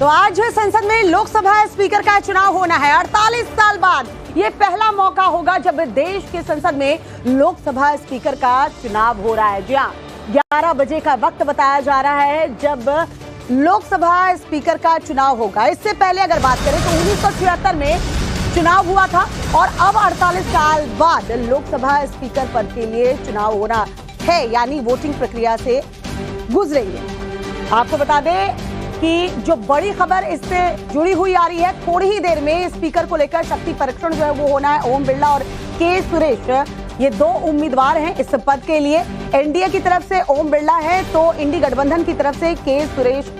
तो आज संसद में लोकसभा स्पीकर का चुनाव होना है। 48 साल बाद ये पहला मौका होगा जब देश के संसद में लोकसभा स्पीकर का चुनाव हो रहा है। जी हाँ, 11 बजे का वक्त बताया जा रहा है जब लोकसभा स्पीकर का चुनाव होगा। इससे पहले अगर बात करें तो 1976 में चुनाव हुआ था और अब 48 साल बाद लोकसभा स्पीकर पद के लिए चुनाव होना है, यानी वोटिंग प्रक्रिया से गुजरेंगे। आपको बता दें कि जो बड़ी खबर इससे जुड़ी हुई आ रही है, थोड़ी ही देर में स्पीकर को लेकर शक्ति परीक्षण जो है वो होना है। ओम बिरला और के सुरेश ये दो उम्मीदवार हैं इस पद के लिए। एनडीए की तरफ से ओम बिरला है तो इंडी गठबंधन की तरफ से के सुरेश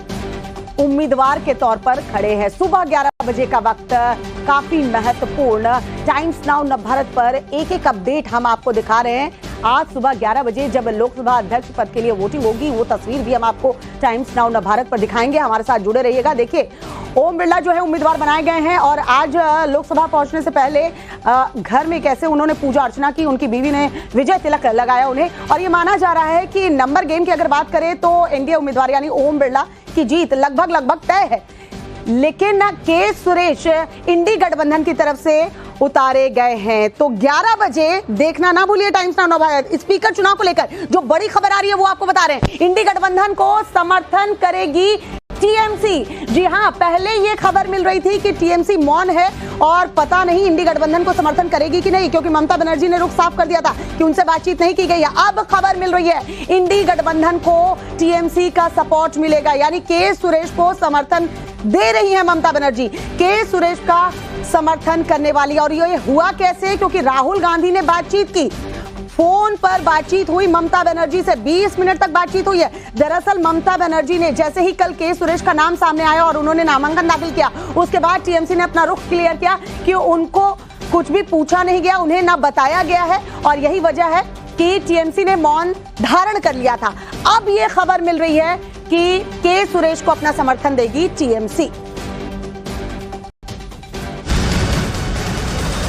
उम्मीदवार के तौर पर खड़े हैं। सुबह 11 बजे का वक्त काफी महत्वपूर्ण। टाइम्स नाउ नवभारत पर एक एक अपडेट हम आपको दिखा रहे हैं। आज सुबह 11 बजे जब लोकसभा अध्यक्ष पद के लिए वोटिंग होगी, वो तस्वीर भी हम आपको टाइम्स नाउ नवभारत पर दिखाएंगे। हमारे साथ जुड़े रहिएगा। देखिए, ओम बिरला जो है उम्मीदवार बनाए गए हैं और आज लोकसभा पहुंचने से पहले घर में कैसे उन्होंने पूजा अर्चना की, उनकी बीवी ने विजय तिलक लगाया उन्हें। और ये माना जा रहा है कि नंबर गेम की अगर बात करें तो एनडीए उम्मीदवार यानी ओम बिरला की जीत लगभग तय है, लेकिन के सुरेश इंडी गठबंधन की तरफ से उतारे गए हैं। तो 11 बजे देखना ना भूलिए टाइम्स नाउ नवभारत। स्पीकर चुनाव को लेकर जो बड़ी खबर आ रही है वो आपको बता रहे हैं। इंडी गठबंधन को समर्थन करेगी टीएमसी। जी हां, पहले ये खबर मिल रही थी कि टीएमसी मौन है और पता नहीं इंडी गठबंधन को समर्थन करेगी कि नहीं, क्योंकि ममता बनर्जी ने रुख साफ कर दिया था कि उनसे बातचीत नहीं की गई है। अब खबर मिल रही है इंडी गठबंधन को टीएमसी का सपोर्ट मिलेगा, यानी के सुरेश को समर्थन दे रही है ममता बनर्जी। के सुरेश का समर्थन करने वाली। और ये हुआ कैसे? क्योंकि राहुल गांधी ने बातचीत की, फोन पर बातचीत हुई ममता बनर्जी से, 20 मिनट तक बातचीत हुई है। दरअसल ममता बनर्जी ने जैसे ही कल के सुरेश का नाम सामने आया और उन्होंने नामांकन दाखिल किया, उसके बाद टीएमसी ने अपना रुख क्लियर किया कि उनको कुछ भी पूछा नहीं गया, उन्हें ना बताया गया है और यही वजह है कि टीएमसी ने मौन धारण कर लिया था। अब ये खबर मिल रही है कि के सुरेश को अपना समर्थन देगी टीएमसी।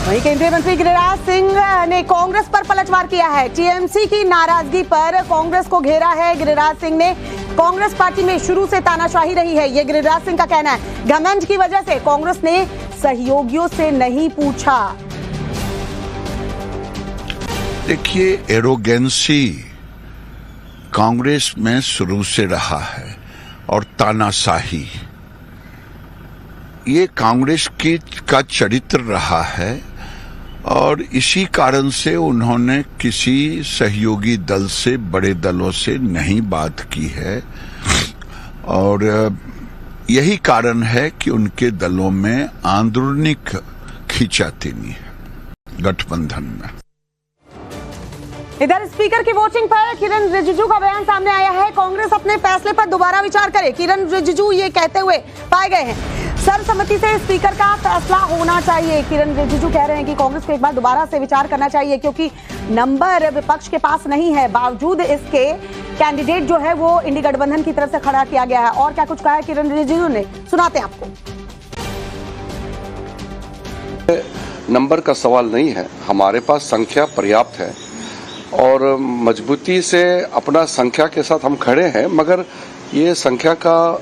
वहीं केंद्रीय मंत्री गिरिराज सिंह ने कांग्रेस पर पलटवार किया है। टीएमसी की नाराजगी पर कांग्रेस को घेरा है गिरिराज सिंह ने। कांग्रेस पार्टी में शुरू से तानाशाही रही है, ये गिरिराज सिंह का कहना है। घमंड की वजह से कांग्रेस ने सहयोगियों से नहीं पूछा। देखिए, एरोगेंसी कांग्रेस में शुरू से रहा है और तानाशाही ये कांग्रेस का चरित्र रहा है और इसी कारण से उन्होंने किसी सहयोगी दल से, बड़े दलों से नहीं बात की है और यही कारण है कि उनके दलों में आंदोलनिक खींचातानी है गठबंधन में। इधर स्पीकर की वोटिंग पर किरण रिजिजू का बयान सामने आया है। कांग्रेस अपने फैसले पर दोबारा विचार करे, किरण रिजिजू ये कहते हुए पाए गए हैं। सर्वसम्मति से स्पीकर का फैसला होना चाहिए। किरण रिजिजू कह रहे हैं कि कांग्रेस को एक बार दोबारा से विचार करना चाहिए क्योंकि नंबर विपक्ष के पास नहीं है। बावजूद इसके कैंडिडेट जो है वो इंडी गठबंधन की तरफ से खड़ा किया गया है। और क्या कुछ कहा है किरण रिजिजू ने, सुनाते हैं आपको। नंबर का सवाल नहीं है, हमारे पास संख्या पर्याप्त है और मजबूती से अपना संख्या के साथ हम खड़े हैं, मगर ये संख्या का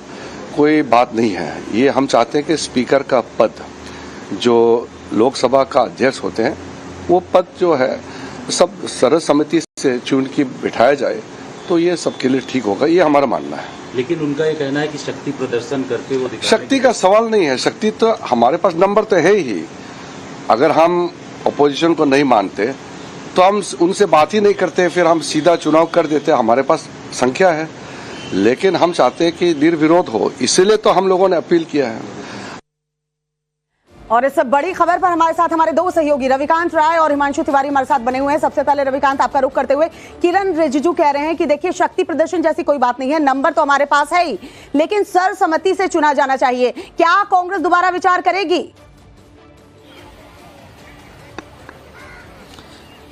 कोई बात नहीं है। ये हम चाहते हैं कि स्पीकर का पद जो लोकसभा का अध्यक्ष होते हैं वो पद जो है सब सर्वसम्मति से चुन के बिठाया जाए तो ये सबके लिए ठीक होगा, ये हमारा मानना है। लेकिन उनका ये कहना है कि शक्ति प्रदर्शन करके वो शक्ति का सवाल नहीं है, शक्ति तो हमारे पास नंबर तो है ही। अगर हम अपोजिशन को नहीं मानते तो हम उनसे बात ही नहीं करते, फिर हम सीधा चुनाव कर देते। हमारे पास संख्या है, लेकिन हम चाहते हैं कि निर्विरोध हो, इसलिए तो हम लोगों ने अपील किया है। और इस बड़ी खबर पर हमारे साथ हमारे दो सहयोगी रविकांत राय और हिमांशु तिवारी हमारे साथ बने हुए हैं। सबसे पहले रविकांत, आपका रुख करते हुए, किरण रिजिजू कह रहे हैं कि देखिए शक्ति प्रदर्शन जैसी कोई बात नहीं है, नंबर तो हमारे पास है ही, लेकिन सर्वसम्मति से चुना जाना चाहिए। क्या कांग्रेस दोबारा विचार करेगी?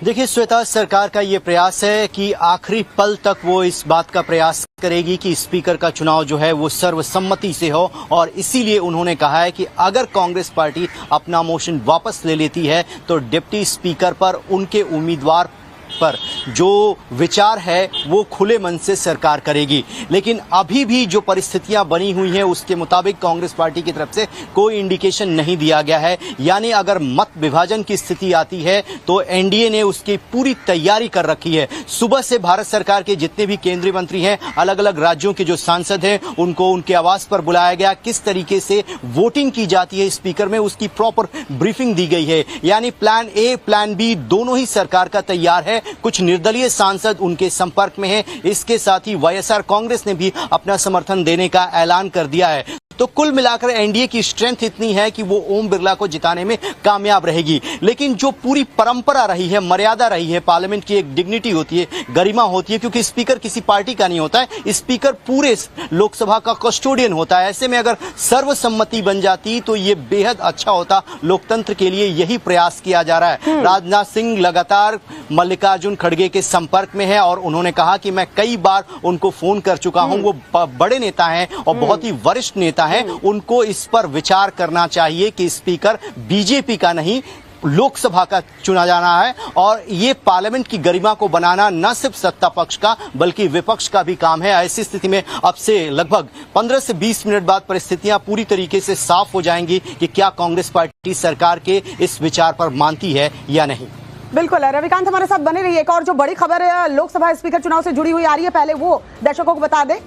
देखिए श्वेता, सरकार का ये प्रयास है कि आखिरी पल तक वो इस बात का प्रयास करेगी कि स्पीकर का चुनाव जो है वो सर्वसम्मति से हो और इसीलिए उन्होंने कहा है कि अगर कांग्रेस पार्टी अपना मोशन वापस ले लेती है तो डिप्टी स्पीकर पर उनके उम्मीदवार पर जो विचार है वो खुले मन से सरकार करेगी। लेकिन अभी भी जो परिस्थितियां बनी हुई हैं उसके मुताबिक कांग्रेस पार्टी की तरफ से कोई इंडिकेशन नहीं दिया गया है। यानी अगर मत विभाजन की स्थिति आती है तो एनडीए ने उसकी पूरी तैयारी कर रखी है। सुबह से भारत सरकार के जितने भी केंद्रीय मंत्री हैं, अलग अलग राज्यों के जो सांसद हैं, उनको उनके आवास पर बुलाया गया। किस तरीके से वोटिंग की जाती है स्पीकर में उसकी प्रॉपर ब्रीफिंग दी गई है। यानी प्लान ए प्लान बी दोनों ही सरकार का तैयार है। कुछ निर्दलीय सांसद उनके संपर्क में हैं। इसके साथ ही वाईएसआर कांग्रेस ने भी अपना समर्थन देने का ऐलान कर दिया है। तो कुल मिलाकर एनडीए की स्ट्रेंथ इतनी है कि वो ओम बिरला को जिताने में कामयाब रहेगी। लेकिन जो पूरी परंपरा रही है, मर्यादा रही है, पार्लियामेंट की एक डिग्निटी होती है, गरिमा होती है, क्योंकि स्पीकर किसी पार्टी का नहीं होता है, स्पीकर पूरे लोकसभा का कस्टोडियन होता है। ऐसे में अगर सर्वसम्मति बन जाती तो ये बेहद अच्छा होता। लोकतंत्र के लिए यही प्रयास किया जा रहा है। राजनाथ सिंह लगातार मल्लिकार्जुन खड़गे के संपर्क में है और उन्होंने कहा कि मैं कई बार उनको फोन कर चुका हूं। वो बड़े नेता हैं और बहुत ही वरिष्ठ नेता हैं। उनको इस पर विचार करना चाहिए कि स्पीकर बीजेपी का नहीं, लोकसभा का चुना जाना है। और ये पार्लियामेंट की गरिमा को बनाना न सिर्फ सत्ता पक्ष का बल्कि विपक्ष का भी काम है। ऐसी स्थिति में अब से लगभग 15 से 20 मिनट बाद परिस्थितियां पूरी तरीके से साफ हो जाएंगी कि क्या कांग्रेस पार्टी सरकार के इस विचार पर मानती है या नहीं। बिल्कुल, रविकांत हमारे साथ बने रहिए। एक और जो बड़ी खबर लोकसभा स्पीकर चुनाव से जुड़ी हुई आ रही है, पहले वो दर्शकों को बता दें।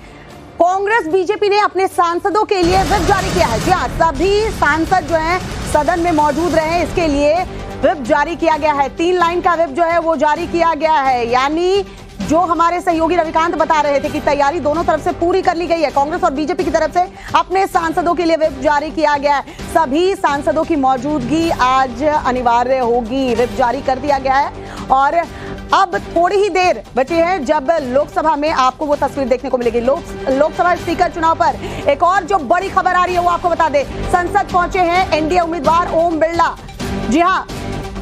कांग्रेस बीजेपी ने अपने सांसदों के लिए व्हिप जारी किया है। जी हाँ, सभी सांसद जो हैं सदन में मौजूद रहे, इसके लिए व्हिप जारी किया गया है। 3 लाइन का व्हिप जो है वो जारी किया गया है। यानी जो हमारे सहयोगी रविकांत बता रहे थे कि तैयारी दोनों तरफ से पूरी कर ली गई है। कांग्रेस और बीजेपी की तरफ से अपने सांसदों के लिए व्हिप जारी किया गया है। सभी सांसदों की मौजूदगी आज अनिवार्य होगी, व्हिप जारी कर दिया गया है। और अब थोड़ी ही देर बची है जब लोकसभा में आपको वो तस्वीर देखने को मिलेगी। लोकसभा स्पीकर चुनाव पर एक और जो बड़ी खबर आ रही है वो आपको बता दें। संसद पहुंचे हैं एनडीए उम्मीदवार ओम बिरला। जी हाँ,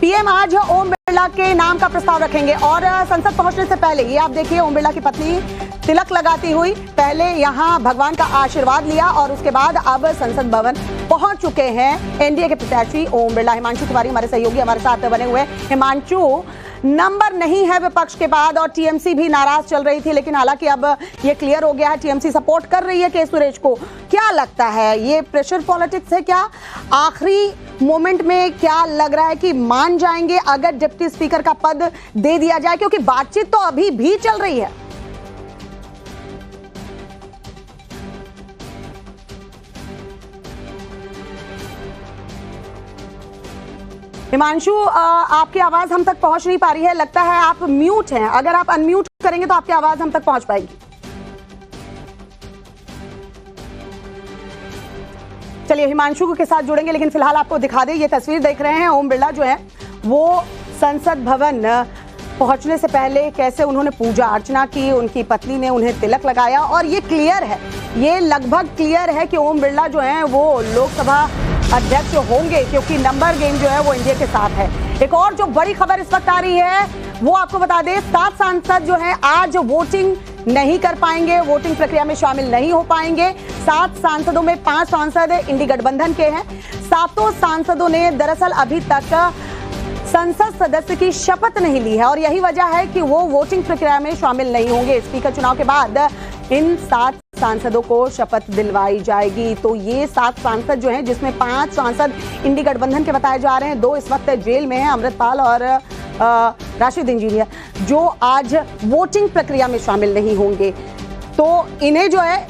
पीएम आज ओम बिरला के नाम का प्रस्ताव रखेंगे। और संसद पहुंचने से पहले ये आप देखिए, ओम बिरला की पत्नी तिलक लगाती हुई पहले यहां भगवान का आशीर्वाद लिया और उसके बाद अब संसद भवन पहुंच चुके हैं एनडीए के प्रत्याशी ओम बिरला। हिमांशु तिवारी हमारे सहयोगी हमारे साथ बने हुए। हिमांशु, नंबर नहीं है विपक्ष के बाद और टीएमसी भी नाराज चल रही थी, लेकिन हालांकि अब ये क्लियर हो गया है, टीएमसी सपोर्ट कर रही है के सुरेश को। क्या लगता है, ये प्रेशर पॉलिटिक्स है क्या? आखिरी मोमेंट में क्या लग रहा है कि मान जाएंगे अगर डिप्टी स्पीकर का पद दे दिया जाए, क्योंकि बातचीत तो अभी भी चल रही है। हिमांशु, आपकी आवाज हम तक पहुंच नहीं पा रही है, लगता है आप म्यूट हैं। अगर आप अनम्यूट करेंगे तो आपकी आवाज हम तक पहुंच पाएगी। चलिए हिमांशु के साथ जुड़ेंगे, लेकिन फिलहाल आपको दिखा दें, ये तस्वीर देख रहे हैं ओम बिरला जो है वो संसद भवन पहुंचने से पहले कैसे उन्होंने पूजा अर्चना की, उनकी पत्नी ने उन्हें तिलक लगाया। और ये क्लियर है, ये लगभग क्लियर है कि ओम बिरला जो है वो लोकसभा अध्यक्ष होंगे, क्योंकि नंबर गेम जो है वो इंडिया के साथ है। एक और जो बड़ी खबर इस वक्त आ रही है वो आपको बता दें, 7 सांसद जो हैं आज वोटिंग नहीं कर पाएंगे, वोटिंग प्रक्रिया में शामिल नहीं हो पाएंगे। 7 सांसदों में 5 सांसद इंडी गठबंधन के हैं। 7 सांसदों ने दरअसल अभी तक संसद सदस्य की शपथ नहीं ली है और यही वजह है कि वो वोटिंग प्रक्रिया में शामिल नहीं होंगे। स्पीकर चुनाव के बाद इन 7 सांसदों को शपथ दिलवाई जाएगी। तो ये 7 सांसद जो हैं, जिसमें 5 सांसद इंडी गठबंधन के बताए जा रहे हैं, 2 इस वक्त जेल में हैं, अमृतपाल और राशिद इंजीनियर, जो आज वोटिंग प्रक्रिया में शामिल नहीं होंगे। तो इन्हें जो है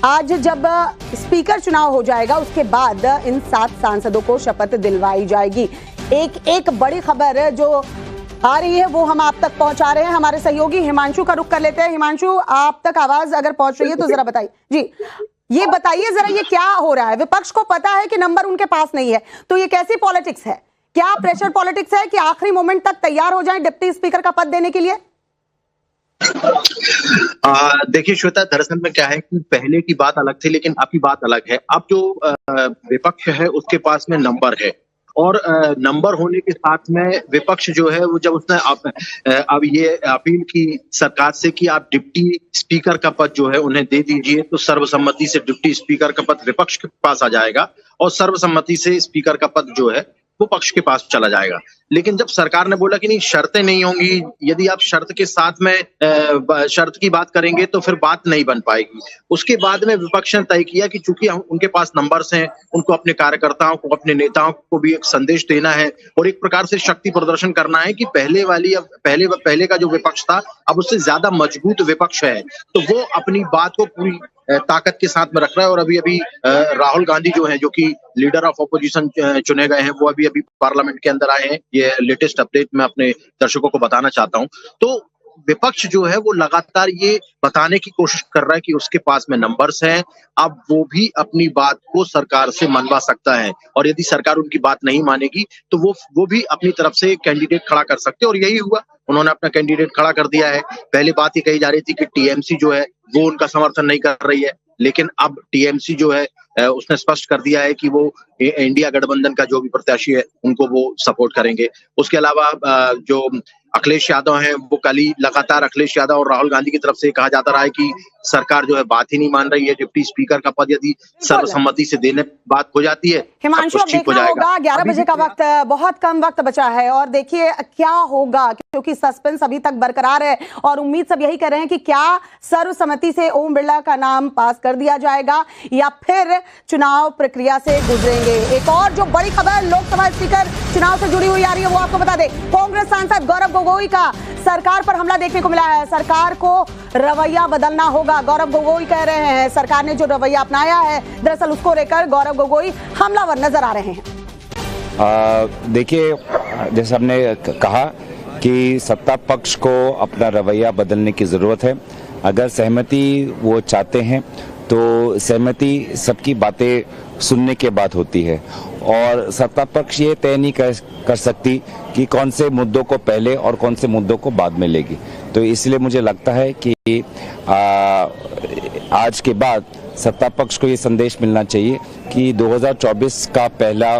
आज जब स्पीकर चुनाव हो जाएगा उसके बाद इन 7 सांसदों को शपथ दिलवाई जाएगी। एक बड़ी खबर जो आ रही है वो हम आप तक पहुंचा रहे हैं। हमारे सहयोगी हिमांशु का रुख कर लेते हैं। हिमांशु, आप तक आवाज अगर पहुंच रही है तो जरा बताइए। जी, ये बताइए जरा, ये क्या हो रहा है? विपक्ष को पता है कि नंबर उनके पास नहीं है, तो ये कैसी पॉलिटिक्स है? क्या प्रेशर पॉलिटिक्स है कि आखिरी मोमेंट तक तैयार हो जाए डिप्टी स्पीकर का पद देने के लिए? देखिए श्वेता, दरअसल में क्या है कि पहले की बात अलग थी लेकिन अब की बात अलग है। अब जो विपक्ष है उसके पास में नंबर है और नंबर होने के साथ में विपक्ष जो है वो जब उसने अब ये अपील की सरकार से कि आप डिप्टी स्पीकर का पद जो है उन्हें दे दीजिए, तो सर्वसम्मति से डिप्टी स्पीकर का पद विपक्ष के पास आ जाएगा और सर्वसम्मति से स्पीकर का पद जो है वो पक्ष के पास चला जाएगा। लेकिन जब सरकार ने बोला कि नहीं शर्तें नहीं होंगी, यदि आप शर्त के साथ में शर्त की बात करेंगे तो फिर बात नहीं बन पाएगी। उसके बाद में विपक्ष ने तय किया कि चूंकि उनके पास नंबर्स हैं, उनको अपने कार्यकर्ताओं को, अपने नेताओं को भी एक संदेश देना है और एक प्रकार से शक्ति प्रदर्शन करना है कि पहले का जो विपक्ष था अब उससे ज्यादा मजबूत विपक्ष है, तो वो अपनी बात को पूरी ताकत के साथ में रख रहा है। और अभी राहुल गांधी जो है, जो कि लीडर ऑफ ऑपोजिशन चुने गए हैं, वो अभी पार्लियामेंट के अंदर आए हैं। ये लेटेस्ट अपडेट मैं अपने दर्शकों को बताना चाहता हूं। तो विपक्ष जो है वो लगातार ये बताने की कोशिश कर रहा है कि उसके पास में नंबर्स हैं, अब वो भी अपनी बात को सरकार से मनवा सकता है और यदि सरकार उनकी बात नहीं मानेगी तो वो भी अपनी तरफ से कैंडिडेट खड़ा कर सकते हैं। और यही हुआ, उन्होंने अपना कैंडिडेट खड़ा कर दिया है। पहले बात ये कही जा रही थी कि टीएमसी जो है वो उनका समर्थन नहीं कर रही है, लेकिन अब टीएमसी जो है उसने स्पष्ट कर दिया है कि वो इंडिया गठबंधन का जो भी प्रत्याशी है उनको वो सपोर्ट करेंगे। उसके अलावा जो अखिलेश यादव हैं, वो कल ही लगातार अखिलेश यादव और राहुल गांधी की तरफ से कहा जाता रहा है कि सरकार जो है बात ही नहीं मान रही है। डिप्टी स्पीकर का पद यदि सर्वसम्मति से देने बात हो जाती है, हिमांशु, अब देखना होगा, 11 बजे का वक्त, बहुत कम वक्त बचा है और देखिए क्या होगा, क्योंकि सस्पेंस अभी तक बरकरार है और उम्मीद सब यही कर रहे हैं कि क्या सर्वसम्मति से ओम बिरला का नाम पास कर दिया जाएगा या फिर चुनाव प्रक्रिया से गुजरेंगे। एक और जो बड़ी खबर लोकसभा स्पीकर चुनाव से जुड़ी हुई आ रही है वो आपको बता दें। कांग्रेस सांसद गौरव गोगोई का सरकार पर हमला देखने को मिला है। सरकार को रवैया बदलना होगा, गौरव गोगोई कह रहे हैं। सरकार ने जो रवैया अपनाया है दरअसल उसको लेकर गौरव गोगोई हमलावर नजर आ रहे हैं। देखिए, जैसे हमने कहा कि सत्ता पक्ष को अपना रवैया बदलने की जरूरत है। अगर सहमति वो चाहते हैं तो सहमति सबकी बातें सुनने के बाद होती है और सत्ता पक्ष ये तय नहीं कर सकती कि कौन से मुद्दों को पहले और कौन से मुद्दों को बाद में लेगी। तो इसलिए मुझे लगता है कि आज के बाद सत्ता पक्ष को ये संदेश मिलना चाहिए कि 2024 का पहला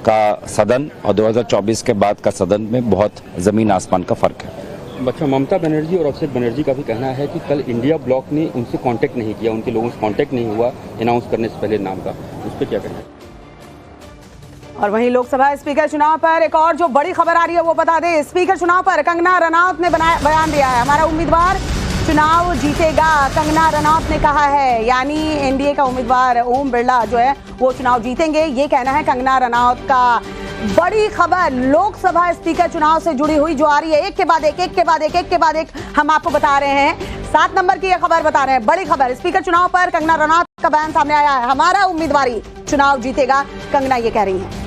का सदन और 2024 के बाद का सदन में बहुत जमीन आसमान का फर्क है। बच्चा ममता बनर्जी और अभिषेक बनर्जी का भी कहना है कि कल इंडिया ब्लॉक ने उनसे कांटेक्ट नहीं किया, उनके लोगों से कांटेक्ट नहीं हुआ अनाउंस करने से पहले नाम का, उस पर क्या कहना है? और वहीं लोकसभा स्पीकर चुनाव पर एक और जो बड़ी खबर आ रही है वो बता दें। स्पीकर चुनाव पर कंगना रनौत ने बयान दिया है, हमारा उम्मीदवार चुनाव जीतेगा। कंगना रनौत ने कहा है, यानी एनडीए का उम्मीदवार ओम बिरला जो है वो चुनाव जीतेंगे, ये कहना है कंगना रनौत का। बड़ी खबर लोकसभा स्पीकर चुनाव से जुड़ी हुई जो आ रही है, एक के बाद एक हम आपको बता रहे हैं। 7 नंबर की यह खबर बता रहे हैं, बड़ी खबर। स्पीकर चुनाव पर कंगना रनौत का बयान सामने आया है, हमारा उम्मीदवारी चुनाव जीतेगा, कंगना ये कह रही है।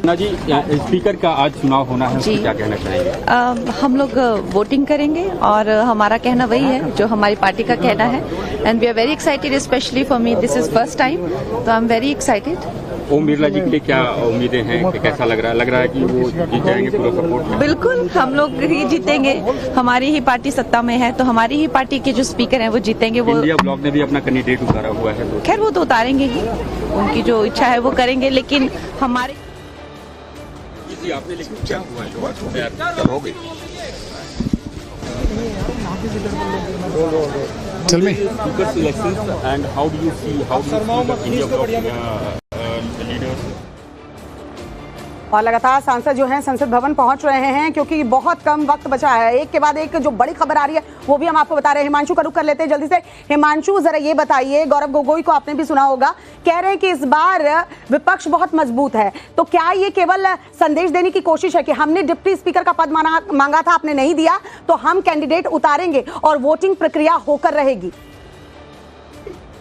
जी, स्पीकर का आज चुनाव होना है, उसको क्या कहना चाहेंगे? हम लोग वोटिंग करेंगे और हमारा कहना वही है जो हमारी पार्टी का कहना है and we are very excited, specially for me this is first time, so I am very excited. Om Birla ji के लिए क्या उम्मीदें हैं कि कैसा लग रहा है कि वो जीत जाएंगे पूरा सपोर्ट में? बिल्कुल, हम लोग ही जीतेंगे, हमारी ही पार्टी सत्ता में है तो हमारी ही पार्टी के जो स्पीकर हैं वो जीतेंगे। वो इंडिया ब्लॉक ने भी अपना कैंडिडेट उतारा हुआ है, खैर वो तो उतारेंगे ही, उनकी जो इच्छा है वो करेंगे, लेकिन हमारे आपने लेकिन क्या हुआ हो गई। Tell me. Speaker's elections and how do you see the India bloc leaders? और लगातार सांसद जो हैं संसद भवन पहुंच रहे हैं क्योंकि बहुत कम वक्त बचा है। एक के बाद एक जो बड़ी खबर आ रही है वो भी हम आपको बता रहे हैं। हिमांशु का रुख कर लेते हैं जल्दी से। हिमांशु, जरा ये बताइए, गौरव गोगोई को आपने भी सुना होगा, कह रहे हैं कि इस बार विपक्ष बहुत मजबूत है, तो क्या ये केवल संदेश देने की कोशिश है कि हमने डिप्टी स्पीकर का पद मांगा था, आपने नहीं दिया, तो हम कैंडिडेट उतारेंगे और वोटिंग प्रक्रिया होकर रहेगी?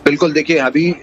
बिल्कुल, देखिए अभी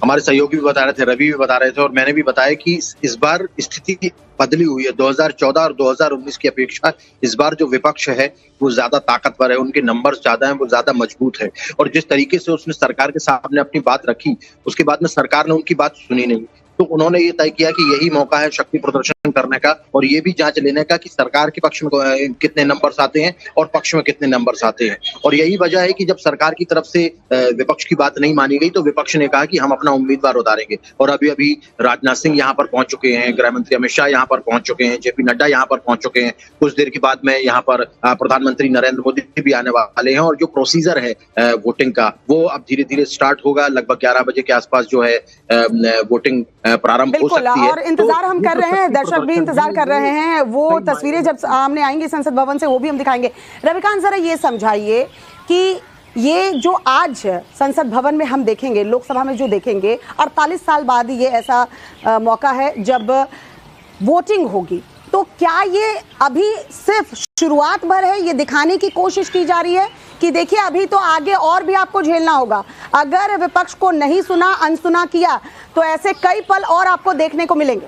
हमारे सहयोगी भी बता रहे थे, रवि भी बता रहे थे और मैंने भी बताया कि इस बार स्थिति बदली हुई है। 2014 और 2019 की अपेक्षा इस बार जो विपक्ष है वो ज्यादा ताकतवर है, उनके नंबर ज्यादा हैं, वो ज्यादा मजबूत है। और जिस तरीके से उसने सरकार के सामने अपनी बात रखी, उसके बाद में सरकार ने उनकी बात सुनी नहीं, तो उन्होंने ये तय किया कि यही मौका है शक्ति प्रदर्शन करने का और ये भी जांच लेने का कि सरकार के पक्ष में कितने नंबर्स आते हैं और पक्ष में कितने नंबर्स आते हैं। और यही वजह है कि जब सरकार की तरफ से विपक्ष की बात नहीं मानी गई तो विपक्ष ने कहा कि हम अपना उम्मीदवार उतारेंगे। और अभी राजनाथ सिंह यहाँ पर पहुंच चुके हैं, गृह मंत्री अमित शाह यहाँ पर पहुंच चुके हैं, जेपी नड्डा यहाँ पर पहुंच चुके हैं। कुछ देर के बाद में यहाँ पर प्रधानमंत्री नरेंद्र मोदी भी आने वाले हैं और जो प्रोसीजर है वोटिंग का वो अब धीरे धीरे स्टार्ट होगा। लगभग 11 बजे के आसपास जो है वोटिंग प्रारंभ हो सकती है। और इंतजार हम कर रहे हैं दर्शकों दर्शक भी इंतजार कर रहे हैं, वो तस्वीरें जब सामने आएंगी संसद भवन से वो भी हम दिखाएंगे। रविकांत, जरा ये समझाइए कि ये जो आज संसद भवन में हम देखेंगे, लोकसभा में जो देखेंगे, 48 साल बाद ये ऐसा मौका है जब वोटिंग होगी, तो क्या ये अभी सिर्फ शुरुआत भर है? ये दिखाने की कोशिश की जा रही है कि देखिए अभी तो आगे और भी आपको झेलना होगा। अगर विपक्ष को नहीं सुना, अनसुना किया, तो ऐसे कई पल और आपको देखने को मिलेंगे।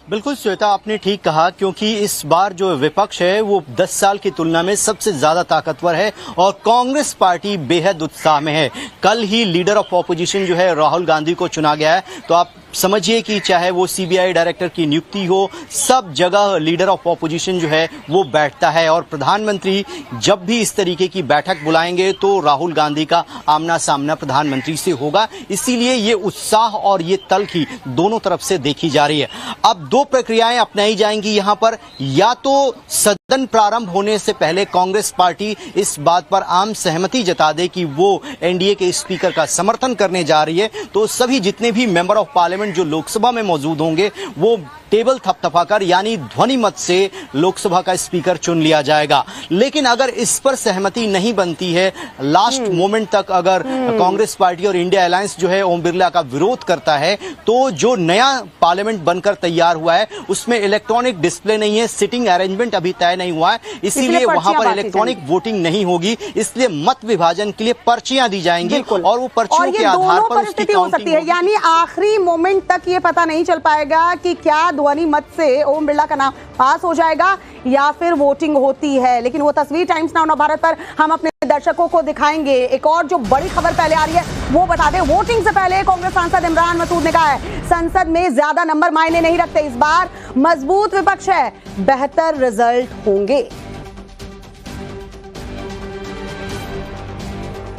बिल्कुल श्वेता, आपने ठीक कहा, क्योंकि इस बार जो विपक्ष है वो 10 साल की तुलना में सबसे ज्यादा ताकतवर है और कांग्रेस पार्टी बेहद उत्साह में है। कल ही लीडर ऑफ ऑपोजिशन जो है राहुल गांधी को चुना गया है, तो आप समझिए कि चाहे वो सीबीआई डायरेक्टर की नियुक्ति हो, सब जगह लीडर ऑफ ऑपोजिशन जो है वो बैठता है और प्रधानमंत्री जब भी इस तरीके की बैठक बुलाएंगे तो राहुल गांधी का आमना सामना प्रधानमंत्री से होगा। इसीलिए ये उत्साह और ये तल्खी दोनों तरफ से देखी जा रही है। अब दो प्रक्रियाएं अपनाई जाएंगी यहाँ पर, या तो सदन प्रारंभ होने से पहले कांग्रेस पार्टी इस बात पर आम सहमति जता दे कि वो एनडीए के स्पीकर का समर्थन करने जा रही है, तो सभी जितने भी मेंबर ऑफ पार्लियामेंट जो लोकसभा में मौजूद होंगे वो टेबल थपथपाकर यानी ध्वनि मत से लोकसभा का स्पीकर चुन लिया जाएगा। लेकिन अगर इस पर सहमति नहीं बनती है, लास्ट मोमेंट तक अगर कांग्रेस पार्टी और इंडिया अलायंस जो है ओम बिरला का विरोध करता है, तो जो नया पार्लियामेंट बनकर तैयार हुआ है उसमें इलेक्ट्रॉनिक डिस्प्ले नहीं है, सिटिंग अरेंजमेंट अभी तय नहीं हुआ है, इसीलिए वहां पर इलेक्ट्रॉनिक वोटिंग नहीं होगी। इसलिए मत विभाजन के लिए पर्चियां दी जाएंगी और वो पर्चियों के आधार पर उसकी हो सकती है, यानी आखिरी मोमेंट तक ये पता नहीं चल पाएगा कि क्या ध्वनि मत से ओम बिरला का नाम पास हो जाएगा या फिर वोटिंग होती है। लेकिन वो तस्वीर टाइम्स नाउ भारत पर हम अपने दर्शकों को दिखाएंगे। एक और जो बड़ी खबर पहले आ रही है वो बता दें, वोटिंग से पहले कांग्रेस सांसद इमरान मसूद ने कहा है संसद में ज्यादा नंबर मायने नहीं रखते, इस बार मजबूत विपक्ष है, बेहतर रिजल्ट होंगे।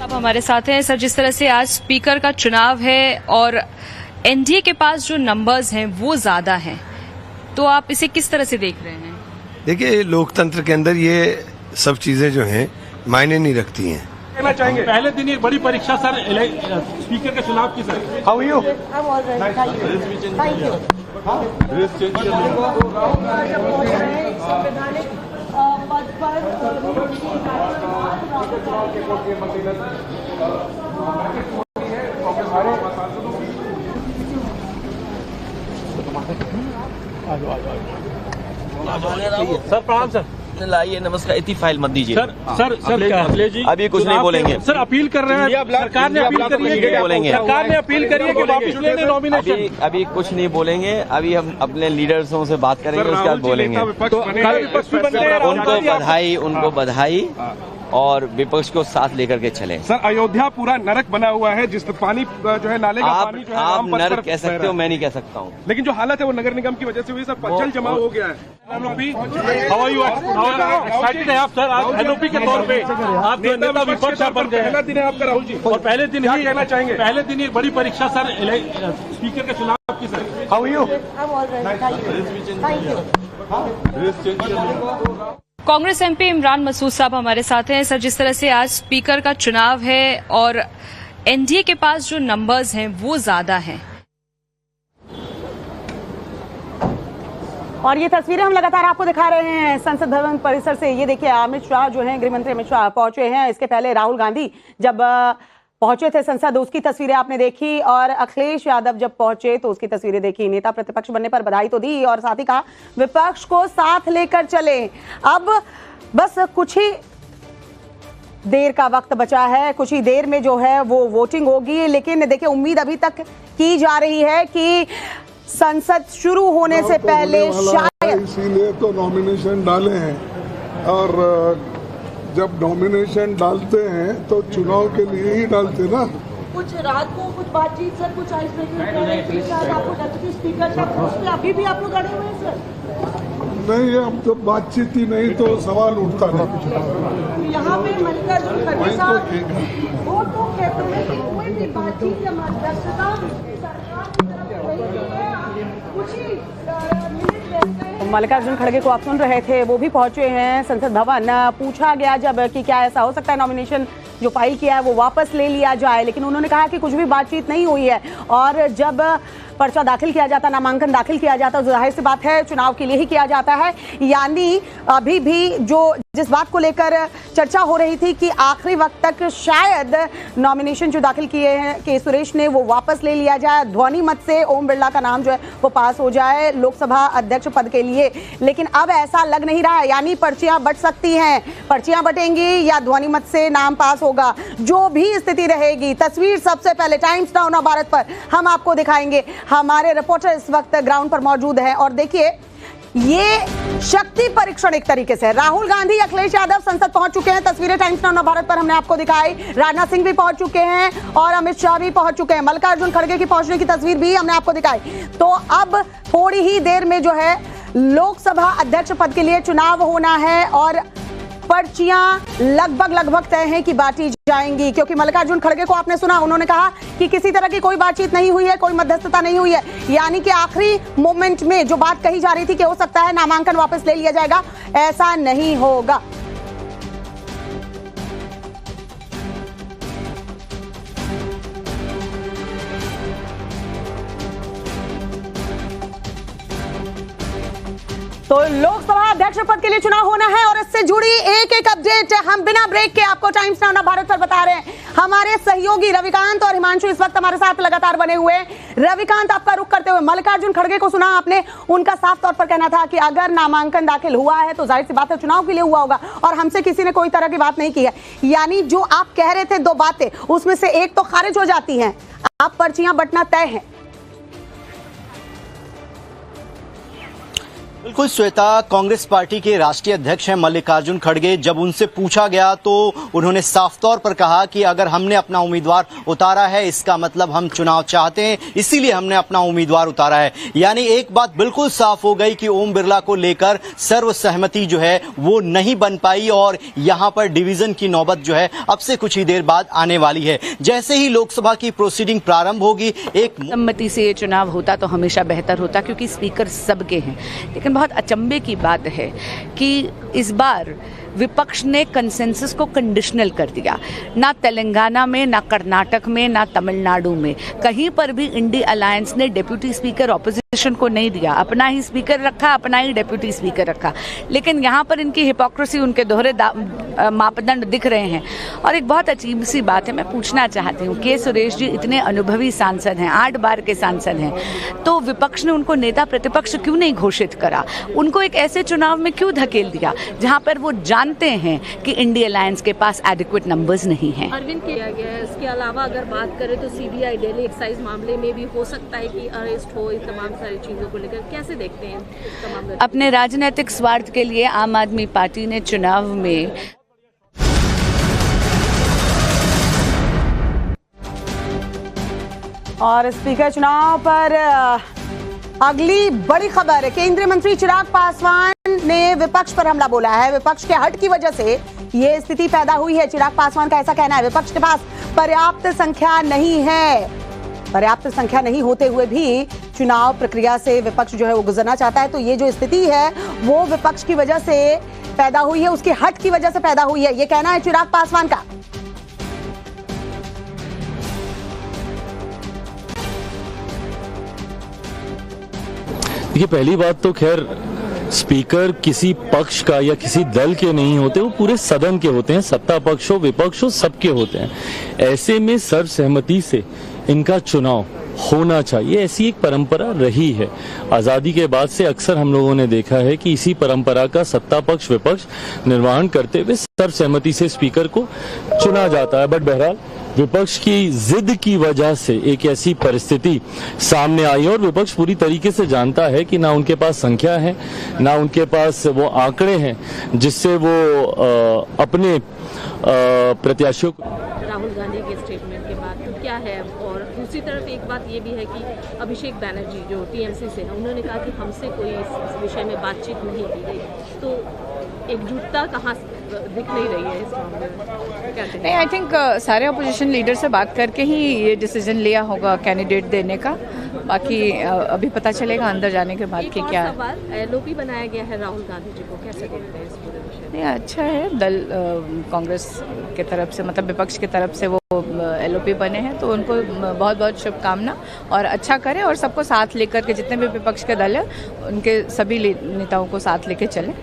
अब हमारे साथ हैं सर, जिस तरह से आज स्पीकर का चुनाव है और एनडीए के पास जो नंबर्स हैं वो ज्यादा हैं, तो आप इसे किस तरह से देख रहे हैं? देखिए, लोकतंत्र के अंदर ये सब चीजें जो हैं मायने नहीं रखती हैं। कहना चाहेंगे पहले दिन एक बड़ी परीक्षा सर स्पीकर के चुनाव की sir. How are you? Sir प्रणाम सर। लाइए, नमस्कार। इतनी फाइल मत दीजिए सर सर अभी कुछ नहीं बोलेंगे सर। अपील कर रहे हैं, सरकार ने अपील करी है, बोलेंगे सरकार ने अपील करी है कि वापस ले लें नॉमिनेशन। अभी कुछ नहीं बोलेंगे, अभी हम अपने लीडर्सों से बात करेंगे, उसके बाद बोलेंगे। उनको बधाई और विपक्ष को साथ लेकर के चले। सर अयोध्या पूरा नरक बना हुआ है, जिस पानी जो है नाले का पानी जो है आप नरक कह सकते हो, मैं नहीं कह सकता हूँ, लेकिन जो हालत है वो नगर निगम की वजह से हुई सर। जल जमाव हो गया है। एक्साइटेड है आप सर एनओपी के तौर पे? आप जो नेता विपक्ष बन गए, पहला दिन है आपका राहुल जी, और पहले दिन ही कहना चाहेंगे पहले दिन एक बड़ी परीक्षा सर स्पीकर के चुनाव की sir. How are you? Congress MP Imran Masood साहब हमारे साथ हैं सर, जिस तरह से आज स्पीकर का चुनाव है और एनडीए के पास जो नंबर्स हैं वो ज्यादा हैं, और ये तस्वीरें हम लगातार आपको दिखा रहे हैं संसद भवन परिसर से। ये देखिए अमित शाह जो हैं, गृह मंत्री अमित शाह पहुंचे हैं। इसके पहले राहुल गांधी जब पहुंचे थे संसद, उसकी तस्वीरें आपने देखी, और अखिलेश यादव जब पहुंचे तो उसकी तस्वीरें देखी। नेता प्रतिपक्ष बनने पर बधाई तो दी और साथ ही कहा विपक्ष को साथ लेकर चले। अब बस कुछ ही देर का वक्त बचा है, कुछ ही देर में जो है वो वोटिंग होगी। लेकिन देखिए उम्मीद अभी तक की जा रही है कि संसद शुरू होने से पहले शायद, इसीलिए तो नॉमिनेशन डाले हैं, और जब नॉमिनेशन डालते हैं तो चुनाव के लिए ही डालते ना। कुछ रात को कुछ बातचीत सर, कुछ आइस आपको डेप्यूटी स्पीकर का पोस्ट अभी भी आप लोग अड़े हुए हैं सर? नहीं, हम तो बातचीत ही नहीं तो सवाल उठता नहीं। यहाँ पे मल्लिकार्जुन खड़गे साहब वो तो कहते हैं कि कोई भी बातचीत या मध्यस्थता सरकार की तरफ नहीं है। कुछ ही मल्लिकार्जुन खड़गे को आप सुन रहे थे, वो भी पहुंचे हैं संसद भवन। पूछा गया जब कि क्या ऐसा हो सकता है नॉमिनेशन जो फाइल किया है वो वापस ले लिया जाए, लेकिन उन्होंने कहा कि कुछ भी बातचीत नहीं हुई है और जब पर्चा दाखिल किया जाता, नामांकन दाखिल किया जाता, तो जाहिर सी बात है चुनाव के लिए ही किया जाता है। यानी अभी भी जिस बात को लेकर चर्चा हो रही थी कि आखिरी वक्त तक शायद नॉमिनेशन जो दाखिल किए हैं के सुरेश ने वो वापस ले लिया जाए, ध्वनि मत से ओम बिरला का नाम जो है वो पास हो जाए लोकसभा अध्यक्ष पद के लिए, लेकिन अब ऐसा लग नहीं रहा है। यानी पर्चियां बट सकती हैं, पर्चियां बटेंगी या ध्वनि मत से नाम पास होगा, जो भी स्थिति रहेगी। तस्वीर सबसे पहले टाइम्स नाउ भारत पर हम आपको दिखाएंगे। हमारे रिपोर्टर इस वक्त ग्राउंड पर मौजूद हैं और देखिए ये शक्ति परीक्षण एक तरीके से। राहुल गांधी, अखिलेश यादव संसद पहुंच चुके हैं, तस्वीरें टाइम्स नाउ भारत पर हमने आपको दिखाई। राजनाथ सिंह भी पहुंच चुके हैं और अमित शाह भी पहुंच चुके हैं। मल्लिकार्जुन खड़गे की पहुंचने की तस्वीर भी हमने आपको दिखाई। तो अब थोड़ी ही देर में जो है लोकसभा अध्यक्ष पद के लिए चुनाव होना है और पर्चियां लगभग तय हैं कि बांटी जाएंगी, क्योंकि मल्लिकार्जुन खड़गे को आपने सुना, उन्होंने कहा कि किसी तरह की कोई बातचीत नहीं हुई है, कोई मध्यस्थता नहीं हुई है। यानी कि आखिरी मोमेंट में जो बात कही जा रही थी कि हो सकता है नामांकन वापस ले लिया जाएगा, ऐसा नहीं होगा। तो लोकसभा अध्यक्ष पद के लिए चुनाव होना है और इससे जुड़ी एक अपडेट हम बिना ब्रेक के आपको टाइम्स नाउ भारत पर बता रहे हैं। हमारे सहयोगी रविकांत और हिमांशु इस वक्त हमारे साथ लगातार बने हुए हैं। रविकांत, आपका रुख करते हुए मल्लिकार्जुन खड़गे को सुना आपने, उनका साफ तौर पर कहना था कि अगर नामांकन दाखिल हुआ है तो जाहिर सी बात है चुनाव के लिए हुआ होगा और हमसे किसी ने कोई तरह की बात नहीं की है। यानी जो आप कह रहे थे दो बातें, उसमें से एक तो खारिज हो जाती है, अब पर्चियां बंटना तय है। बिल्कुल श्वेता, कांग्रेस पार्टी के राष्ट्रीय अध्यक्ष हैं मल्लिकार्जुन खड़गे। जब उनसे पूछा गया तो उन्होंने साफ तौर पर कहा कि अगर हमने अपना उम्मीदवार उतारा है इसका मतलब हम चुनाव चाहते हैं, इसीलिए हमने अपना उम्मीदवार उतारा है। यानी एक बात बिल्कुल साफ हो गई कि ओम बिरला को लेकर सर्वसहमति जो है वो नहीं बन पाई और यहां पर डिवीजन की नौबत जो है अब से कुछ ही देर बाद आने वाली है। जैसे ही लोकसभा की प्रोसीडिंग प्रारंभ होगी, एक सम्मति से ये चुनाव होता तो हमेशा बेहतर होता, क्योंकि स्पीकर सबके हैं। लेकिन बहुत अचंभे की बात है कि इस बार विपक्ष ने कंसेंसस को कंडीशनल कर दिया। ना तेलंगाना में, ना कर्नाटक में, ना तमिलनाडु में, कहीं पर भी इंडी अलायंस ने डेप्यूटी स्पीकर ऑपोजिशन को नहीं दिया। अपना ही स्पीकर रखा, अपना ही डेप्यूटी स्पीकर रखा। लेकिन यहाँ पर इनकी हिपोक्रेसी, उनके दोहरे मापदंड दिख रहे हैं। और एक बहुत अजीब सी बात है, मैं पूछना चाहती हूँ, के सुरेश जी इतने अनुभवी सांसद हैं, 8 बार के सांसद हैं, तो विपक्ष ने उनको नेता प्रतिपक्ष क्यों नहीं घोषित करा? उनको एक ऐसे चुनाव में क्यों धकेल दिया जहाँ पर वो जानते हैं कि इंडिया अलायंस के पास एडिक्वेट नंबर्स नहीं हैं? अरविंद किया गया है। इसके अलावा अगर बात करें तो सीबीआई दिल्ली एक्साइज मामले में भी हो सकता है कि अरेस्ट हो, इस तमाम सारी चीजों को लेकर कैसे देखते हैं तमाम? अपने राजनीतिक स्वार्थ के लिए आम आदमी पार्टी ने चुनाव में और स्पीकर चुनाव पर अगली बड़ी खबर है, केंद्रीय मंत्री चिराग पासवान ने विपक्ष पर हमला बोला है। विपक्ष के हट की वजह से ये स्थिति पैदा हुई है। चिराग पासवान का ऐसा कहना है, विपक्ष के पास पर्याप्त संख्या नहीं है। पर्याप्त संख्या नहीं होते हुए भी चुनाव प्रक्रिया से विपक्ष जो है वो गुजरना चाहता है। तो ये जो स्थिति है वो विपक्ष की वजह से पैदा हुई है, उसकी हट की वजह से पैदा हुई है, ये कहना है चिराग पासवान का। देखिए, पहली बात तो खैर स्पीकर किसी पक्ष का या किसी दल के नहीं होते, वो पूरे सदन के होते हैं। सत्ता पक्ष हो, विपक्ष हो, सबके होते हैं। ऐसे में सर्वसहमति से इनका चुनाव होना चाहिए, ऐसी एक परंपरा रही है। आज़ादी के बाद से अक्सर हम लोगों ने देखा है कि इसी परंपरा का सत्ता पक्ष विपक्ष निर्वहन करते हुए सर्वसहमति से स्पीकर को चुना जाता है। बट बहरहाल विपक्ष की जिद की वजह से एक ऐसी परिस्थिति सामने आई और विपक्ष पूरी तरीके से जानता है कि ना उनके पास संख्या है, ना उनके पास वो आंकड़े हैं जिससे वो अपने प्रत्याशियों को। राहुल गांधी के स्टेटमेंट के बाद तो क्या है? और दूसरी तरफ एक बात ये भी है कि अभिषेक बैनर्जी जो टीएमसी से है, उन्होंने कहा कि हमसे कोई इस विषय में बातचीत नहीं की गई। तो एकजुटता कहाँ दिख नहीं रही है इस मामले में? क्या नहीं, आई थिंक सारे अपोजिशन लीडर से बात करके ही ये डिसीजन लिया होगा कैंडिडेट देने का। बाकी अभी पता चलेगा अंदर जाने के बाद कि क्या है। सवाल, एलओपी बनाया गया है राहुल गांधी जी को, कैसे देखते हैं इस पूरे विषय में? नहीं, अच्छा है। दल कांग्रेस के तरफ से, मतलब विपक्ष की तरफ से वो LOP बने हैं, तो उनको बहुत बहुत शुभकामना और अच्छा करें और सबको साथ लेकर के, जितने भी विपक्ष के दल हैं उनके सभी नेताओं को साथ लेके चलें।